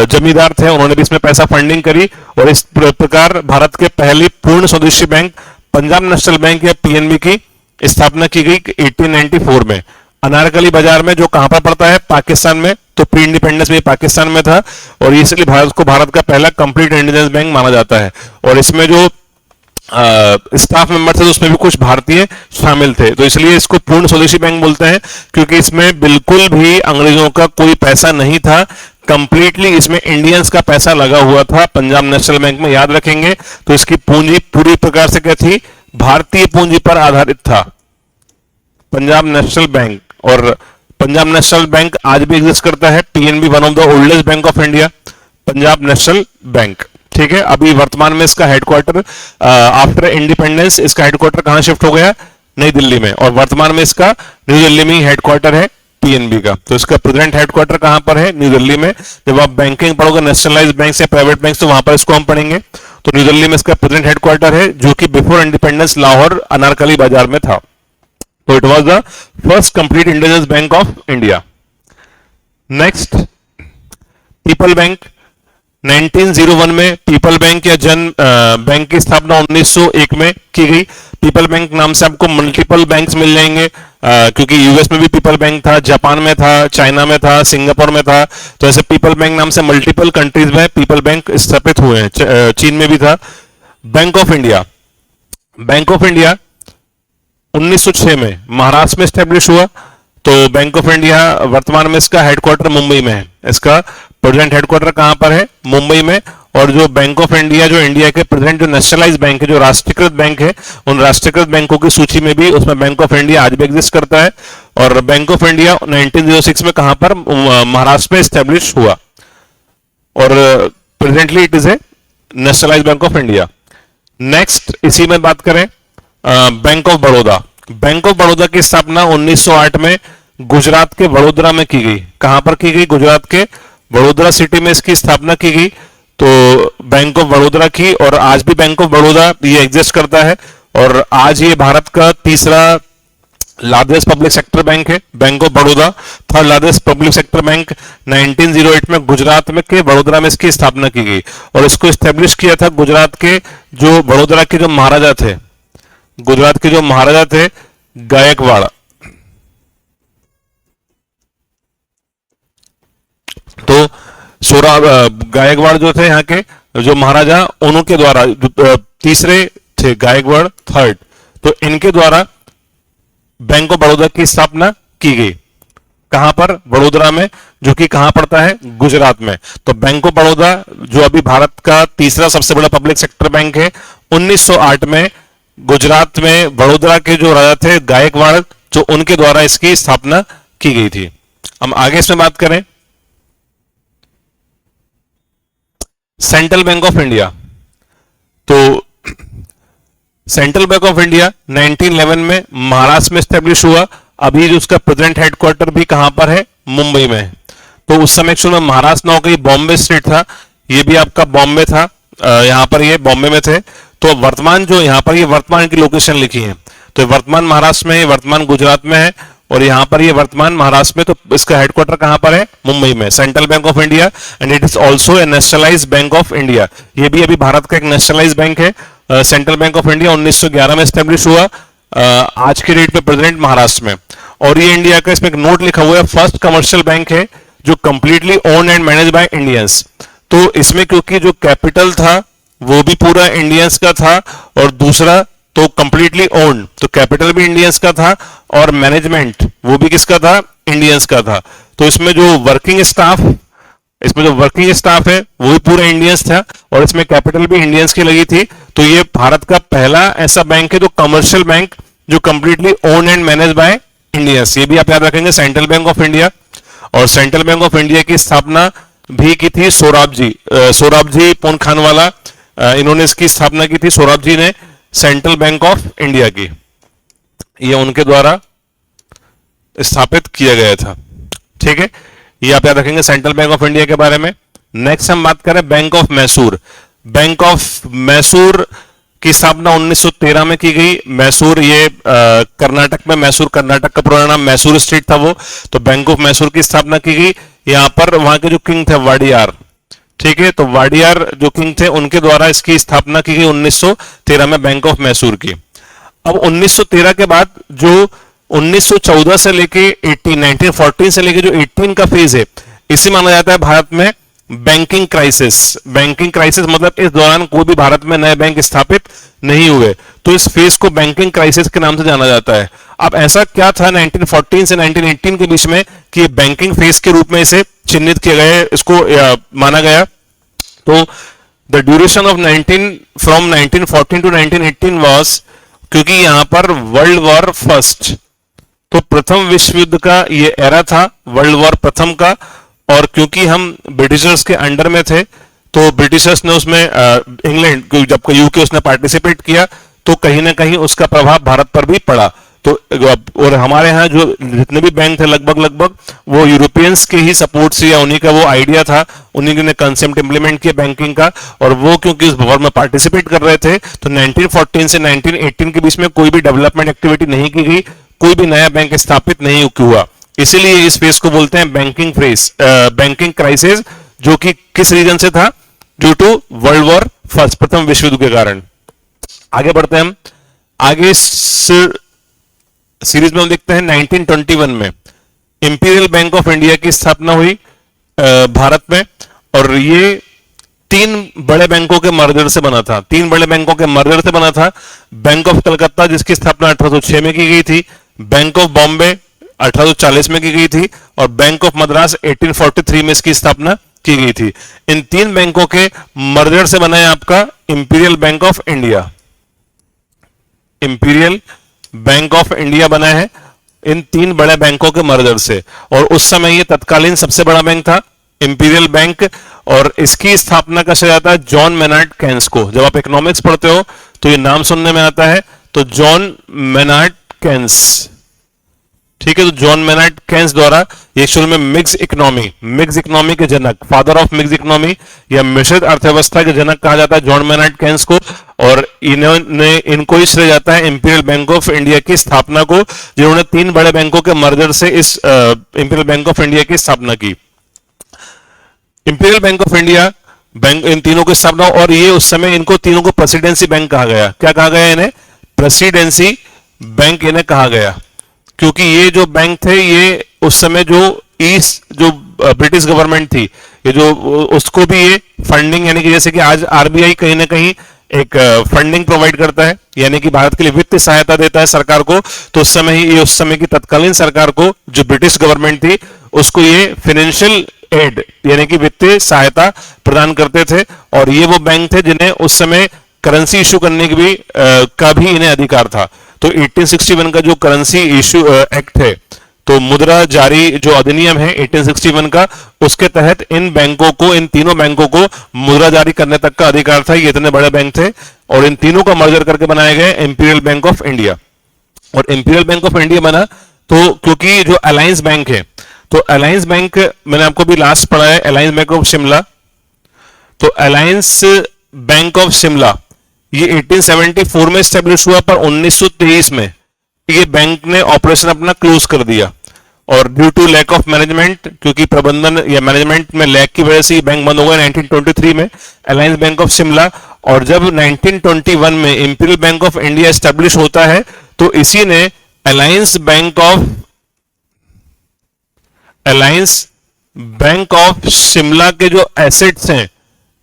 जमींदार थे, उन्होंने भी इसमें पैसा फंडिंग करी, और इस प्रकार भारत के पहली पूर्ण स्वदेशी बैंक पंजाब नेशनल बैंक या पीएनबी की स्थापना की गई 1894 में, अनारकली बाजार में, जो कहां पर पड़ता है, पाकिस्तान में। तो प्री इंडिपेंडेंस में पाकिस्तान में था, और इसलिए भारत को भारत का पहला कंप्लीट इंडिपेंडेंस बैंक माना जाता है। और इसमें जो स्टाफ मेंबर थे, तो उसमें भी कुछ भारतीय शामिल थे, तो इसलिए इसको पूर्ण स्वदेशी बैंक बोलते हैं, क्योंकि इसमें बिल्कुल भी अंग्रेजों का कोई पैसा नहीं था, कंप्लीटली इसमें इंडियंस का पैसा लगा हुआ था पंजाब नेशनल बैंक में, याद रखेंगे। तो इसकी पूंजी पूरी प्रकार से क्या थी, भारतीय पूंजी पर आधारित था पंजाब नेशनल बैंक। और पंजाब नेशनल बैंक आज भी एग्जिस्ट करता है, PNB one of the oldest bank of India, Punjab National bank, ठीक है। अभी वर्तमान में इसका हेडक्वार्टर आफ्टर इंडिपेंडेंस इसका हेडक्वार्टर कहां शिफ्ट हो गया, नई दिल्ली में, और वर्तमान में इसका न्यू दिल्ली में हेडक्वार्टर है पीएनबी का। तो इसका प्रेजेंट हेडक्वार्टर कहां पर है, न्यू दिल्ली में। जब आप बैंकिंग पढ़ोगे, नेशनलाइज्ड बैंक या प्राइवेट बैंक, तो वहां पर इसको हम पढ़ेंगे। तो न्यू दिल्ली में इसका प्रेजेंट हेडक्वार्टर है, जो कि बिफोर इंडिपेंडेंस लाहौर अनारकली बाजार में था। तो it was the first complete independence bank of India. Next, people bank. 1901 में पीपल बैंक या जन बैंक की स्थापना 1901 में की गई। पीपल बैंक नाम से आपको मल्टीपल बैंक्स मिल जाएंगे, क्योंकि यूएस में भी पीपल बैंक था, जापान में था, चाइना में था, सिंगापुर में था। तो ऐसे पीपल बैंक नाम से मल्टीपल कंट्रीज में पीपल बैंक स्थापित हुए हैं, चीन में भी था। Bank of India. Bank of India 1906 में महाराष्ट्र में स्टैब्लिश हुआ। तो बैंक ऑफ इंडिया वर्तमान में इसका हेडक्वार्टर मुंबई में है। इसका प्रेजेंट हेडक्वार्टर कहां पर है, मुंबई में। और जो बैंक ऑफ इंडिया, जो इंडिया के प्रेजेंट जो नेशनलाइज बैंक है, जो राष्ट्रीयकृत बैंक है, उन राष्ट्रीयकृत बैंकों की सूची में भी उसमें बैंक ऑफ इंडिया आज भी एग्जिस्ट करता है। और बैंक ऑफ इंडिया 1906 में कहां पर, महाराष्ट्र में स्टैब्लिश हुआ, और presently it is a nationalise bank of India. Next, इसी में बात करें, bank of Baroda. Bank of Baroda की स्थापना 1908 में गुजरात के वडोदरा में की गई। कहां पर की गई, गुजरात के वडोदरा सिटी में इसकी स्थापना की गई। तो बैंक ऑफ बड़ौदा की, और आज भी बैंक ऑफ बड़ौदा ये एग्जिस्ट करता है, और आज ये भारत का तीसरा लार्जेस्ट पब्लिक सेक्टर बैंक है, bank of Baroda, third largest public sector bank. 1908 में गुजरात में के वडोदरा में इसकी स्थापना की गई, और इसको स्टैब्लिश किया था गुजरात के जो वडोदरा के जो महाराजा थे, गुजरात के जो महाराजा थे गायकवाड़। तो गायकवाड़ जो थे यहाँ के जो महाराजा, उनके द्वारा तीसरे थे गायकवाड़ थर्ड, तो इनके द्वारा बैंक ऑफ बड़ौदा की स्थापना की गई। कहां पर, वडोदरा में, जो कि कहां पड़ता है, गुजरात में। तो बैंक ऑफ बड़ौदा जो अभी भारत का तीसरा सबसे बड़ा पब्लिक सेक्टर बैंक है, 1908 में गुजरात में वडोदरा के जो राजा थे गायकवाड़, जो उनके द्वारा इसकी स्थापना की गई थी। हम आगे इसमें बात करें, सेंट्रल बैंक ऑफ इंडिया। तो सेंट्रल बैंक ऑफ इंडिया 1911 में महाराष्ट्र में स्टैब्लिश हुआ। अभी जो उसका प्रेजेंट हेडक्वार्टर भी कहां पर है, मुंबई में है। तो उस समय एक्चुअली महाराष्ट्र ना होकर बॉम्बे स्टेट था, ये भी आपका बॉम्बे था, यहां पर ये बॉम्बे में थे। तो वर्तमान जो यहां पर ये वर्तमान की लोकेशन लिखी है, तो वर्तमान महाराष्ट्र में है, वर्तमान गुजरात में है, और यहां पर ये वर्तमान महाराष्ट्र में। तो इसका हेडक्वार्टर कहां पर है, मुंबई में, central bank of India, and it is also a nationalise bank of India. ये भी अभी भारत का एक नेशनलाइज बैंक है। सेंट्रल बैंक ऑफ इंडिया 1911 में स्टैब्लिश हुआ, आज के डेट पे प्रेजेंट महाराष्ट्र में। और ये इंडिया का, इसमें एक नोट लिखा हुआ है, फर्स्ट कमर्शियल बैंक है जो completely own and manage by Indians. तो इसमें क्योंकि जो कैपिटल था वो भी पूरा इंडियंस का था, और दूसरा तो कंप्लीटली ओन, तो कैपिटल भी इंडियंस का था, और मैनेजमेंट वो भी किसका था, इंडियंस का था। तो इसमें जो वर्किंग स्टाफ है वो भी पूरा इंडियंस था, और इसमें कैपिटल भी इंडियंस की लगी थी। तो ये भारत का पहला ऐसा बैंक है जो कमर्शियल बैंक जो completely own and manage by Indians. ये भी आप याद रखेंगे, सेंट्रल बैंक ऑफ इंडिया। और सेंट्रल बैंक ऑफ इंडिया की स्थापना भी की थी सोराबजी पोनखानवाला, इन्होंने इसकी स्थापना की थी, सोराब जी ने सेंट्रल बैंक ऑफ इंडिया की, ये उनके द्वारा स्थापित किया गया था। ठीक है, ये आप याद रखेंगे सेंट्रल बैंक ऑफ इंडिया के बारे में। नेक्स्ट हम बात करें bank of Mysore. Bank of Mysore की स्थापना 1913 में की गई। मैसूर ये कर्नाटक में, मैसूर कर्नाटक का पुराना नाम मैसूर स्टेट था वो, तो बैंक ऑफ मैसूर की स्थापना की गई। यहां पर वहां के जो किंग थे वाडियार, ठीक है, तो वाडियार जो किंग थे उनके द्वारा इसकी स्थापना की गई 1913 में बैंक ऑफ मैसूर की। अब 1913 के बाद जो 1914 से लेके 1914 से लेके जो 18 का फेज है, इसे माना जाता है भारत में बैंकिंग क्राइसिस। बैंकिंग क्राइसिस मतलब इस दौरान कोई भी भारत में नए बैंक स्थापित नहीं हुए, तो इस फेज को बैंकिंग क्राइसिस के नाम से जाना जाता है। अब ऐसा क्या था 1914 से 1918 के बीच में कि बैंकिंग फेज के रूप में इसे चिन्हित किया गया, इसको माना गया। तो the duration of 19 from 1914 to 1918 was, क्योंकि यहां पर वर्ल्ड वॉर फर्स्ट, तो प्रथम विश्व युद्ध का ये एरा था, वर्ल्ड वॉर प्रथम का। और क्योंकि हम ब्रिटिशर्स के अंडर में थे, तो ब्रिटिशर्स ने उसमें इंग्लैंड जब यूके उसने पार्टिसिपेट किया, तो कहीं ना कहीं उसका प्रभाव भारत पर भी पड़ा। तो और हमारे यहाँ जो जितने भी बैंक थे लगभग वो यूरोपियंस के ही सपोर्ट से या उन्हीं का वो आइडिया था, उन्हीं ने कंसेप्ट इंप्लीमेंट किया बैंकिंग का, और वो क्योंकि उस वॉर में पार्टिसिपेट कर रहे थे, तो 1914 से 1918 के बीच में कोई भी डेवलपमेंट एक्टिविटी नहीं की गई, कोई भी नया बैंक स्थापित नहीं हुआ। इसीलिए इस फेज को बोलते हैं बैंकिंग फेज, बैंकिंग क्राइसिस, जो कि किस रीजन से था? Due to World War first, प्रथम विश्व युद्ध के कारण। आगे बढ़ते हैं हम, आगे सीरीज में हम देखते हैं 1921 में इंपीरियल बैंक ऑफ इंडिया की स्थापना हुई भारत में, और ये तीन बड़े बैंकों के मर्जर से बना था। तीन बड़े बैंकों के मर्जर से बना था। बैंक ऑफ कलकत्ता जिसकी स्थापना 1806 में की गई थी, बैंक ऑफ बॉम्बे 1840 में की गई थी, और बैंक ऑफ मद्रास 1843 में इसकी स्थापना की गई थी। इन तीन बैंकों के मर्जर से बना है आपका imperial Bank of India. Imperial Bank of India बना है इन तीन बड़े बैंकों के मर्जर से, और उस समय ये तत्कालीन सबसे बड़ा बैंक था इंपीरियल बैंक, और इसकी स्थापना का श्रेय जाता है जॉन मेनार्ड केन्स को। जब आप इकोनॉमिक्स पढ़ते हो तो ये नाम सुनने में आता है, तो जॉन मेनार्ड केन्स, ठीक है, तो जॉन मेनार्ड केन्स द्वारा ये शुरू में मिक्स इकोनॉमी के जनक, फादर ऑफ मिक्स इकोनॉमी या मिश्रित अर्थव्यवस्था के जनक कहा जाता है जॉन मेनार्ड केन्स को, और इनको ही श्रेय जाता है इंपीरियल बैंक ऑफ इंडिया की स्थापना को, जिन्होंने तीन बड़े बैंकों के मर्जर से इस इंपीरियल बैंक ऑफ इंडिया की स्थापना की। Imperial Bank of India bank, इन तीनों की स्थापना, और ये उस समय इनको तीनों को प्रेसिडेंसी बैंक कहा गया। क्या कहा गया इन्हें? प्रेसिडेंसी बैंक इन्हें कहा गया, क्योंकि ये जो बैंक थे ये उस समय जो ब्रिटिश गवर्नमेंट थी, ये जो उसको भी ये फंडिंग, यानी कि जैसे कि आज आरबीआई कहीं ना कहीं एक फंडिंग प्रोवाइड करता है, यानी कि भारत के लिए वित्तीय सहायता देता है सरकार को, तो उस समय ही ये उस समय की तत्कालीन सरकार को, जो ब्रिटिश गवर्नमेंट थी, उसको ये फाइनेंशियल एड यानी कि वित्तीय सहायता प्रदान करते थे। और ये वो बैंक थे जिन्हें उस समय करेंसी इशू करने की भी का भी इन्हें अधिकार था। तो 1861 का जो करेंसी इशू एक्ट है, तो मुद्रा जारी जो अधिनियम है 1861 का, उसके तहत इन बैंकों को, इन तीनों बैंकों को मुद्रा जारी करने तक का अधिकार था। ये इतने बड़े बैंक थे, और इन तीनों का मर्जर करके बनाए गए इंपीरियल बैंक ऑफ इंडिया। और इंपीरियल बैंक ऑफ इंडिया बना तो क्योंकि जो अलायंस बैंक है, तो अलायंस बैंक मैंने आपको भी लास्ट पढ़ा है, अलायंस बैंक ऑफ शिमला, तो अलायंस बैंक ऑफ शिमला ये 1874 में स्टेब्लिश हुआ, पर 1923 में ये बैंक ने ऑपरेशन अपना क्लोज कर दिया, और due to lack of management, क्योंकि प्रबंधन या मैनेजमेंट में लैक की वजह से ये बैंक बंद हो गया 1923 में, अलायंस बैंक ऑफ शिमला। और जब 1921 में imperial Bank of India establish होता है, तो इसी ने अलायंस बैंक ऑफ शिमला के जो एसेट्स हैं,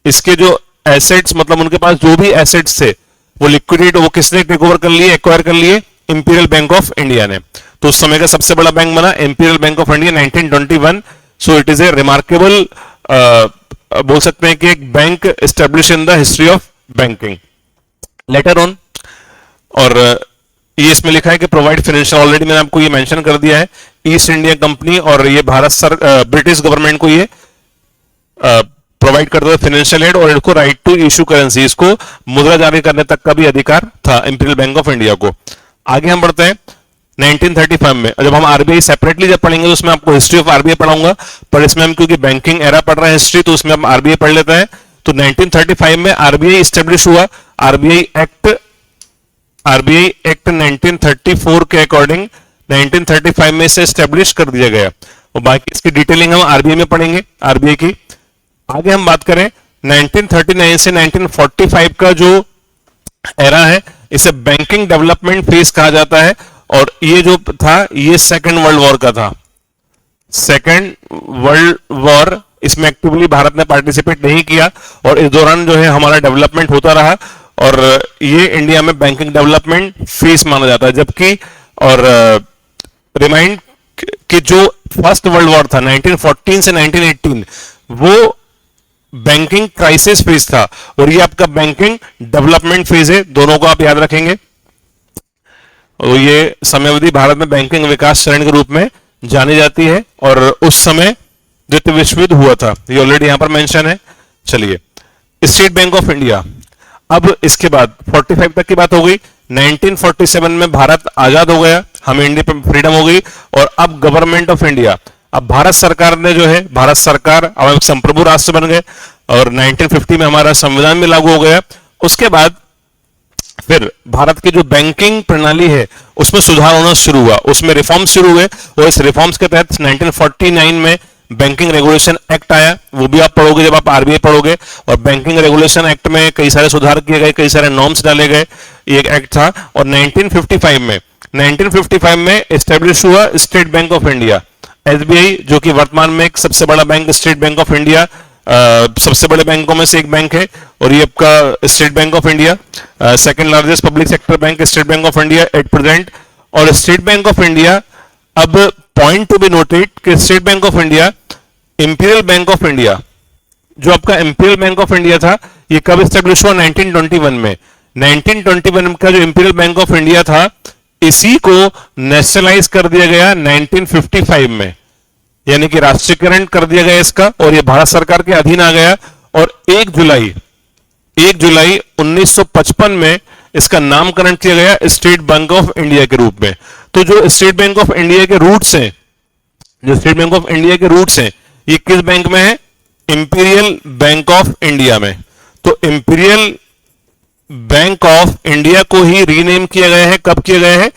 इसके जो एसेट्स मतलब उनके पास जो भी एसेट्स थे वो लिक्विडेट, वो किसने टेक ओवर कर लिए, एक्वायर कर लिए? इंपीरियल बैंक ऑफ इंडिया ने। तो उस समय का सबसे बड़ा बैंक बना imperial Bank of India 1921। So it is a remarkable, बोल सकते हैं कि एक bank establish in the history of banking later on. और ये इसमें लिखा है कि प्रोवाइड फाइनेंशियल, ऑलरेडी मैंने आपको ये मेंशन कर दिया है, ईस्ट इंडिया कंपनी और ये ब्रिटिश गवर्नमेंट को ये प्रोवाइड करता था फाइनेंशियल एड, और इनको राइट टू इशू करेंसी, इसको मुद्रा जारी करने तक का भी अधिकार था इंपीरियल बैंक ऑफ इंडिया को। आगे हम बढ़ते हैं, 1935 में। जब हम आरबीआई सेपरेटली जब पढ़ेंगे तो उसमें आपको हिस्ट्री ऑफ आरबीआई पढ़ाऊंगा, पर इसमें हम क्योंकि बैंकिंग एरा पढ़ रहे हैं हिस्ट्री, तो उसमें हम आरबीआई पढ़ लेते हैं। तो 1935 में आरबीआई स्टेब्लिश हुआ। आरबीआई एक्ट 1934 के अकॉर्डिंग 1935 में इसे स्टेब्लिश कर दिया गया, और बाकी इसकी डिटेलिंग हम आरबीआई में पढ़ेंगे आरबीआई की। आगे हम बात करें 1939 से 1945 का जो एरा है, इसे बैंकिंग डेवलपमेंट फेज कहा जाता है, और ये जो था ये सेकेंड वर्ल्ड वॉर का था। सेकेंड वर्ल्ड वॉर, इसमें एक्टिवली भारत ने पार्टिसिपेट नहीं किया, और इस दौरान जो है हमारा डेवलपमेंट होता रहा, और ये इंडिया में बैंकिंग डेवलपमेंट फेज माना जाता है। जबकि और रिमाइंड कि जो फर्स्ट वर्ल्ड वॉर था 1914 से 1918 वो बैंकिंग क्राइसिस फेज था, और ये आपका बैंकिंग डेवलपमेंट फेज है, दोनों को आप याद रखेंगे। और ये समयावधि भारत में बैंकिंग विकास चरण के रूप में जानी जाती है, और उस समय द्वितीय विश्व युद्ध हुआ था, ये ऑलरेडी यहां पर मेंशन है। चलिए, स्टेट बैंक ऑफ इंडिया। अब इसके बाद 45 तक की बात हो गई। 1947 में भारत आजाद हो गया, हमें इंडिया फ्रीडम हो गई, और अब गवर्नमेंट ऑफ इंडिया, अब भारत सरकार ने जो है, भारत सरकार अब हम संप्रभु राष्ट्र बन गए, और 1950 में हमारा संविधान भी लागू हो गया। उसके बाद फिर भारत की जो बैंकिंग प्रणाली है उसमें सुधार होना शुरू हुआ, उसमें रिफॉर्म्स शुरू हुए, और इस रिफॉर्म्स के तहत 1949 में बैंकिंग रेगुलेशन एक्ट आया, वो भी आप पढ़ोगे जब आप आरबीआई पढ़ोगे। और बैंकिंग रेगुलेशन एक्ट में कई सारे सुधार किए गए, कई सारे नॉर्म्स डाले गए, ये एक एक्ट था। और 1955 में एस्टेब्लिश हुआ state bank of India, SBI, जो कि वर्तमान में एक सबसे बड़ा bank state bank of India, सबसे बड़े बैंकों में से एक बैंक है, और ये आपका state bank of India second largest public sector bank state bank of India at present. और स्टेट बैंक ऑफ इंडिया, अब पॉइंट टू बी नोटेड कि state bank of India imperial Bank of India, जो आपका imperial Bank of India था, ये कब establish हुआ? 1921 में। 1921 का जो इंपीरियल बैंक ऑफ इंडिया था, इसी को नेशनलाइज कर दिया गया 1955 में, यानी कि राष्ट्रीयकरण कर दिया गया इसका, और ये भारत सरकार के अधीन आ गया। और 1 जुलाई 1955 में इसका नामकरण किया गया स्टेट बैंक ऑफ इंडिया के रूप में। तो जो स्टेट बैंक ऑफ इंडिया के रूट्स हैं, ये किस बैंक में है? इंपीरियल बैंक ऑफ इंडिया में। तो इंपीरियल बैंक ऑफ इंडिया को ही रीनेम किया गया है, कब किया गया है?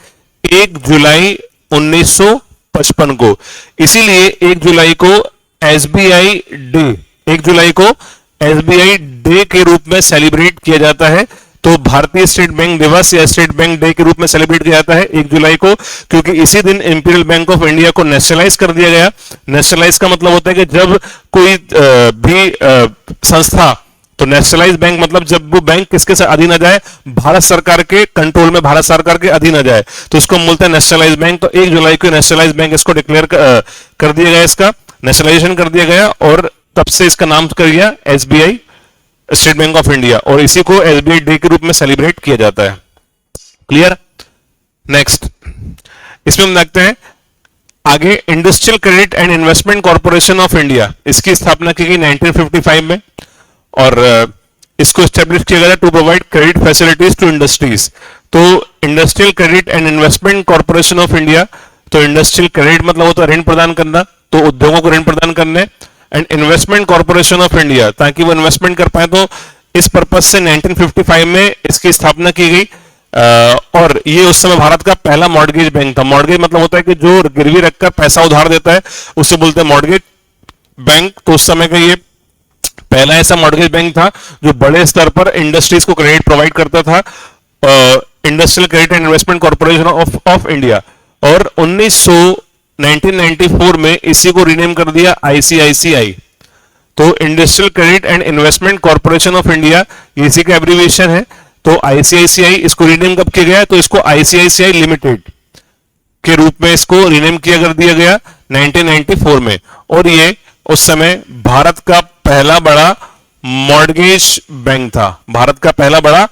1 जुलाई 1955 को। इसीलिए 1 जुलाई को एसबीआई डे के रूप में सेलिब्रेट किया जाता है। तो भारतीय स्टेट बैंक दिवस या स्टेट बैंक डे के रूप में सेलिब्रेट किया जाता है 1 जुलाई को, क्योंकि इसी दिन इंपीरियल बैंक ऑफ इंडिया को नेशनलाइज कर दिया गया। नेशनलाइज का मतलब होता है कि जब कोई भी संस्था, तो नेशनलाइज बैंक मतलब जब वो बैंक किसके साथ अधीन आ जाए? भारत सरकार के कंट्रोल में, भारत सरकार के अधीन आ जाए, तो इसको बोलते हैं नेशनलाइज बैंक। तो 1 जुलाई को नेशनलाइज बैंक इसको डिक्लेयर कर दिया गया, इसका नेशनलाइजेशन कर दिया गया, और तब से इसका नाम कर दिया SBI state bank of India, और इसी को एसबीआई डे के रूप में सेलिब्रेट किया जाता है। क्लियर? नेक्स्ट, इसमें हम देखते हैं आगे industrial credit and investment corporation of India. इसकी स्थापना की गई 1955 में, और इसको स्टैब्लिश किया गया to provide credit facilities to industries. तो industrial credit and investment corporation of India, तो इंडस्ट्रियल क्रेडिट मतलब होता है ऋण प्रदान करना, तो उद्योगों को ऋण प्रदान करने, and investment corporation of India, ताकि वो इन्वेस्टमेंट कर पाए। तो इस पर्पज से 1955 में इसकी स्थापना की गई, और ये उस समय भारत का पहला मॉर्गेज बैंक था। मॉर्गेज मतलब होता है कि जो गिरवी रखकर पैसा उधार देता है, उसे बोलते हैं मॉर्गेज बैंक। तो उस समय का ये पहला ऐसा मॉर्गेज बैंक था जो बड़े स्तर पर इंडस्ट्रीज को क्रेडिट प्रोवाइड करता था, industrial credit and investment corporation of India. और 1994 में इसी को रीनेम कर दिया आईसीआईसीआई। तो industrial credit and investment corporation of India, इसी का एब्रीविएशन है। तो आईसीआईसीआई, इसको रीनेम कब किया गया? तो इसको आईसीआईसीआई लिमिटेड के रूप में इसको रीनेम किया कर दिया गया 1994 में। और ये उस समय भारत का पहला बड़ा मॉर्गेज बैंक था, भारत का पहला बड़ा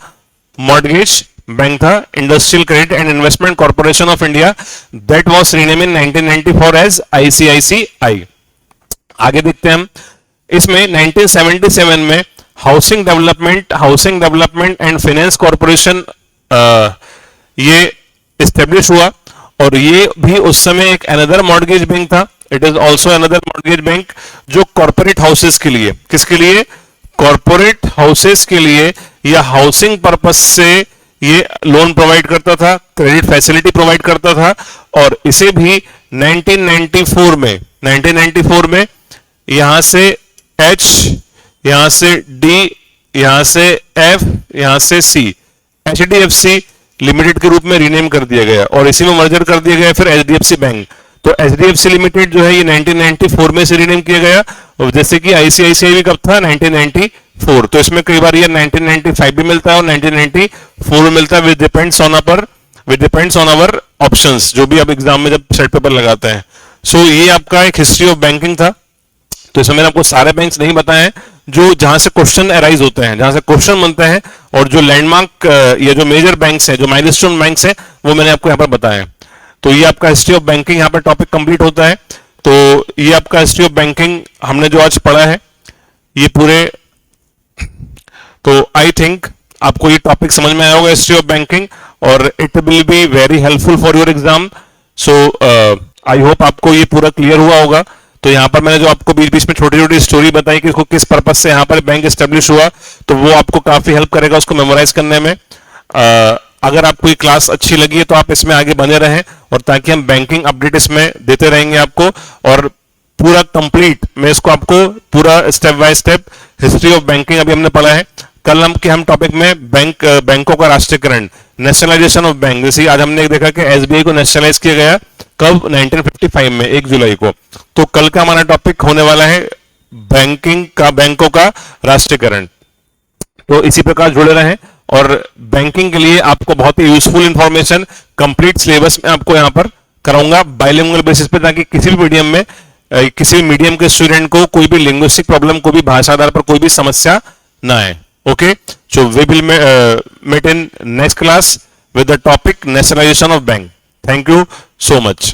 मॉर्गेज बैंक था, industrial credit and investment corporation of India, that was rename in 1994 as ICICI. आगे देखते हैं हम, इसमें 1977 में housing development and finance corporation ये एस्टेब्लिश हुआ, और ये भी उस समय एक अनदर मॉर्गेज बैंक था, it is also another mortgage bank जो कॉर्पोरेट हाउसेस के लिए, किसके लिए, कॉर्पोरेट हाउसेस के लिए या हाउसिंग पर्पस से ये लोन प्रोवाइड करता था, क्रेडिट फैसिलिटी प्रोवाइड करता था। और इसे भी 1994 में यहां से H, यहां से D, यहां से F, यहां से C, HDFC लिमिटेड के रूप में रीनेम कर दिया गया और इसी में मर्जर कर दिया गया फिर HDFC बैंक। तो HDFC लिमिटेड जो है ये 1994 में से रीनेम किया गया, और जैसे कि ICICI भी कब था, 1994। तो इसमें कई बार ये 1995 भी मिलता है और 1994 भी मिलता है, which depends on our options, जो भी आप एग्जाम में जब सेट पेपर लगाते हैं। सो ये आपका एक हिस्ट्री ऑफ बैंकिंग था। तो इसमें मैंने आपको सारे बैंक्स नहीं बताए हैं, जो जहां से क्वेश्चन अराइज होते हैं, जहां से क्वेश्चन बनते हैं, और जो लैंडमार्क या जो मेजर बैंक्स हैं, जो माइलस्टोन बैंक्स हैं, वो मैंने आपको यहां पर बताया है। तो ये आपका हिस्ट्री ऑफ बैंकिंग यहां पर टॉपिक कंप्लीट होता है। तो ये आपका हिस्ट्री ऑफ बैंकिंग हमने जो आज पढ़ा है ये पूरे, तो आई थिंक आपको ये टॉपिक समझ में आया होगा, हिस्ट्री ऑफ बैंकिंग, और it will be very helpful for your exam. So I hope आपको ये पूरा क्लियर हुआ होगा। तो यहाँ पर मैंने जो आपको बीच बीच में छोटी छोटी स्टोरी बताई कि इसको किस पर्पज से यहाँ पर बैंक एस्टेब्लिश हुआ, तो वो आपको काफी हेल्प करेगा उसको मेमोराइज करने में। अगर आपको ये क्लास अच्छी लगी है तो आप इसमें आगे बने रहें, और ताकि हम बैंकिंग अपडेट इसमें देते रहेंगे आपको, और पूरा कंप्लीट मैं इसको आपको पूरा step by step history of banking अभी हमने पढ़ा है। कल हम टॉपिक में बैंकों का राष्ट्रीयकरण, नेशनलाइजेशन ऑफ बैंक, जैसे आज हमने देखा कि एसबीआई को नेशनलाइज किया गया कब, 1955 में 1 जुलाई को। तो कल का हमारा टॉपिक होने वाला है बैंकों का राष्ट्रीयकरण। तो इसी प्रकार जुड़े रहें, और बैंकिंग के लिए आपको बहुत ही यूजफुल इंफॉर्मेशन कंप्लीट सिलेबस में आपको यहां पर कराऊंगा बाइलिंगुअल बेसिस पे, ताकि किसी भी मीडियम में किसी भी मीडियम के स्टूडेंट को कोई भी लिंग्विस्टिक प्रॉब्लम, कोई भी भाषा आधार पर कोई भी समस्या ना आए। Okay, so we will meet in next class with the topic nationalization of bank. Thank you so much.